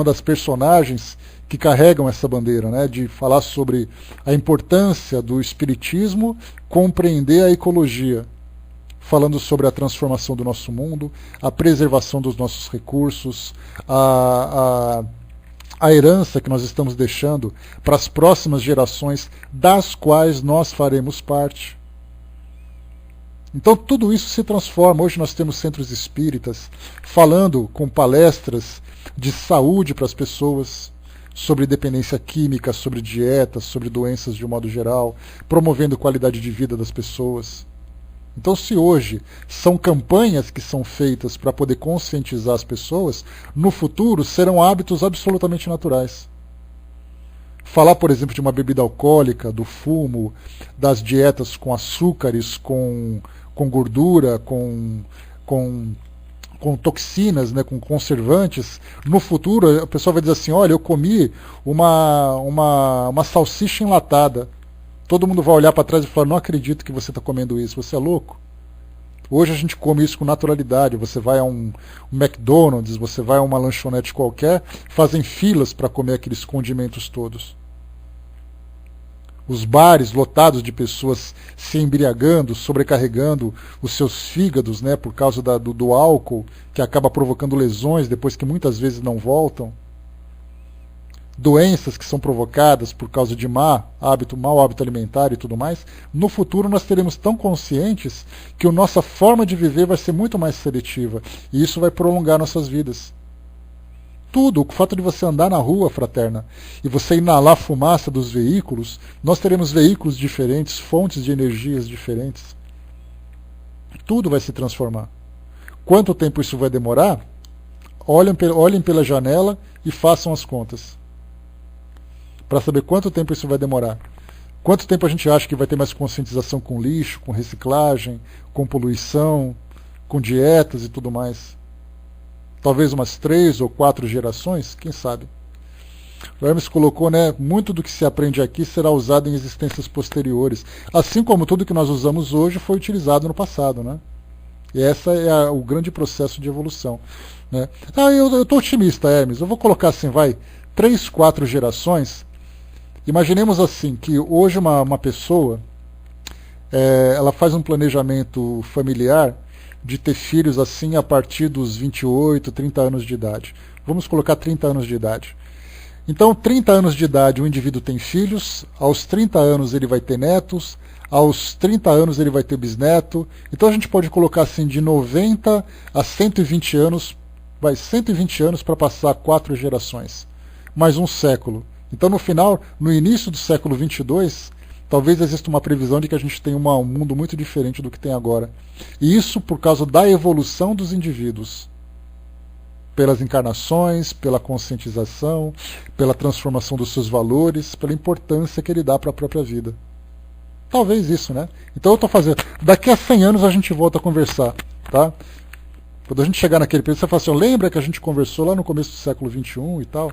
das personagens que carregam essa bandeira, né, de falar sobre a importância do espiritismo compreender a ecologia, falando sobre a transformação do nosso mundo, a preservação dos nossos recursos, a herança que nós estamos deixando para as próximas gerações, das quais nós faremos parte. Então tudo isso se transforma. Hoje nós temos centros espíritas falando com palestras de saúde para as pessoas, sobre dependência química, sobre dieta, sobre doenças de um modo geral, promovendo qualidade de vida das pessoas. Então, se hoje são campanhas que são feitas para poder conscientizar as pessoas, no futuro serão hábitos absolutamente naturais. Falar, por exemplo, de uma bebida alcoólica, do fumo, das dietas com açúcares, com gordura, com toxinas, né, com conservantes, no futuro a pessoa vai dizer assim, olha, eu comi uma salsicha enlatada. Todo mundo vai olhar para trás e falar, não acredito que você está comendo isso, você é louco? Hoje a gente come isso com naturalidade. Você vai a um McDonald's, você vai a uma lanchonete qualquer, fazem filas para comer aqueles condimentos todos. Os bares lotados de pessoas se embriagando, sobrecarregando os seus fígados, né, por causa do álcool, que acaba provocando lesões depois que muitas vezes não voltam. Doenças que são provocadas por causa de mau hábito alimentar e tudo mais. No futuro nós teremos tão conscientes que a nossa forma de viver vai ser muito mais seletiva. E isso vai prolongar nossas vidas. Tudo, o fato de você andar na rua, fraterna, e você inalar a fumaça dos veículos, nós teremos veículos diferentes, fontes de energias diferentes. Tudo vai se transformar. Quanto tempo isso vai demorar? Olhem pela janela e façam as contas, para saber quanto tempo isso vai demorar. Quanto tempo a gente acha que vai ter mais conscientização com lixo, com reciclagem, com poluição, com dietas e tudo mais? Talvez umas 3 ou 4 gerações, quem sabe? O Hermes colocou, né, muito do que se aprende aqui será usado em existências posteriores, assim como tudo que nós usamos hoje foi utilizado no passado, né? E esse é o grande processo de evolução, né? Eu estou otimista, Hermes, eu vou colocar assim, 3, 4 gerações. Imaginemos assim, que hoje uma pessoa ela faz um planejamento familiar de ter filhos assim a partir dos 28, 30 anos de idade. Vamos colocar 30 anos de idade. Então, 30 anos de idade o indivíduo tem filhos, aos 30 anos ele vai ter netos, aos 30 anos ele vai ter bisneto. Então a gente pode colocar assim, de 90 a 120 anos, vai 120 anos para passar 4 gerações, mais um século. Então no final, no início do século 22, talvez exista uma previsão de que a gente tenha um mundo muito diferente do que tem agora. E isso por causa da evolução dos indivíduos. Pelas encarnações, pela conscientização, pela transformação dos seus valores, pela importância que ele dá para a própria vida. Talvez isso, né? Então eu estou fazendo. Daqui a 100 anos a gente volta a conversar, tá? Quando a gente chegar naquele período, você fala assim, lembra que a gente conversou lá no começo do século XXI e tal?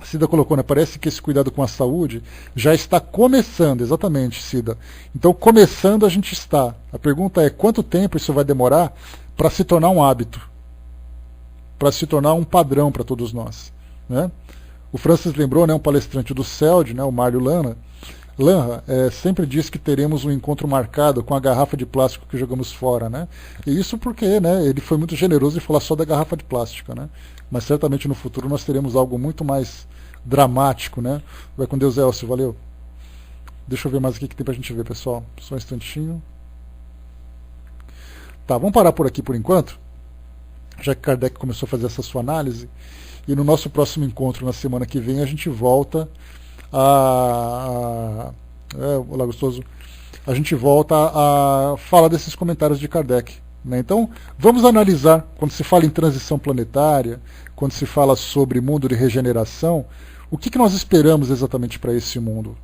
Cida colocou, né? Parece que esse cuidado com a saúde já está começando, exatamente, Cida. Então, começando a gente está. A pergunta é, quanto tempo isso vai demorar para se tornar um hábito? Para se tornar um padrão para todos nós, né? O Francis lembrou, né, um palestrante do CELD, né, o Mário Lanra, sempre diz que teremos um encontro marcado com a garrafa de plástico que jogamos fora, né? E isso porque, né, ele foi muito generoso em falar só da garrafa de plástico, né? Mas certamente no futuro nós teremos algo muito mais dramático, né? Vai com Deus, Elcio, valeu. Deixa eu ver mais o que tem pra gente ver, pessoal. Só um instantinho. Tá, vamos parar por aqui por enquanto, já que Kardec começou a fazer essa sua análise. E no nosso próximo encontro, na semana que vem, a gente volta olá, gostoso. A gente volta a falar desses comentários de Kardec, né? Então, vamos analisar, quando se fala em transição planetária, quando se fala sobre mundo de regeneração, o que nós esperamos exatamente para esse mundo?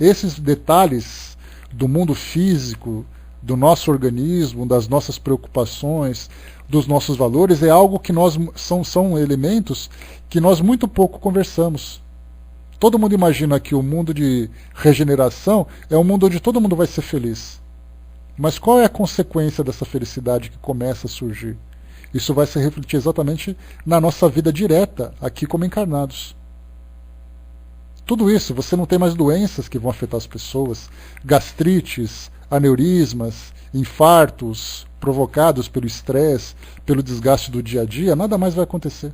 Esses detalhes do mundo físico, do nosso organismo, das nossas preocupações, dos nossos valores, é algo que são elementos que nós muito pouco conversamos. Todo mundo imagina que o mundo de regeneração é um mundo onde todo mundo vai ser feliz. Mas qual é a consequência dessa felicidade que começa a surgir? Isso vai se refletir exatamente na nossa vida direta, aqui como encarnados. Tudo isso, você não tem mais doenças que vão afetar as pessoas, gastrites, aneurismas, infartos provocados pelo estresse, pelo desgaste do dia a dia, nada mais vai acontecer.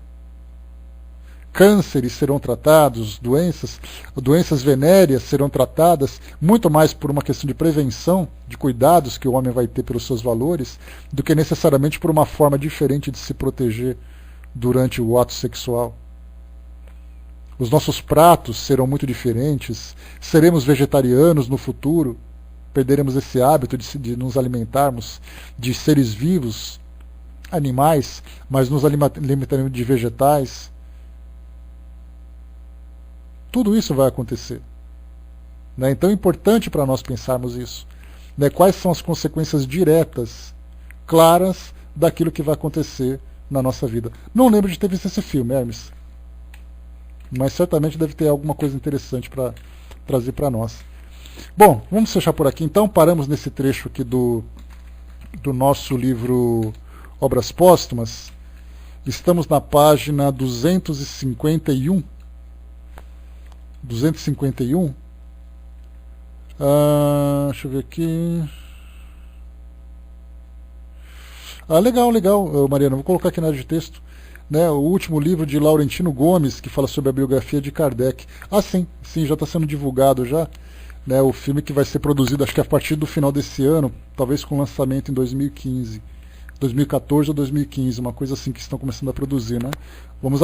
Cânceres serão tratados, doenças venéreas serão tratadas, muito mais por uma questão de prevenção, de cuidados que o homem vai ter pelos seus valores, do que necessariamente por uma forma diferente de se proteger durante o ato sexual. Os nossos pratos serão muito diferentes, seremos vegetarianos no futuro, perderemos esse hábito de nos alimentarmos de seres vivos, animais, mas nos alimentaremos de vegetais. Tudo isso vai acontecer, né? Então é importante para nós pensarmos isso, né? Quais são as consequências diretas, claras, daquilo que vai acontecer na nossa vida. Não lembro de ter visto esse filme, Hermes, mas certamente deve ter alguma coisa interessante para trazer para nós. Bom, vamos fechar por aqui então. Paramos nesse trecho aqui do nosso livro Obras Póstumas. Estamos na página 251. 251. Deixa eu ver aqui. Legal, Mariana. Vou colocar aqui na área de texto, né, o último livro de Laurentino Gomes, que fala sobre a biografia de Kardec. Sim, já está sendo divulgado já. Né, o filme que vai ser produzido, acho que a partir do final desse ano, talvez com lançamento em 2015, 2014 ou 2015, uma coisa assim que estão começando a produzir, né? Vamos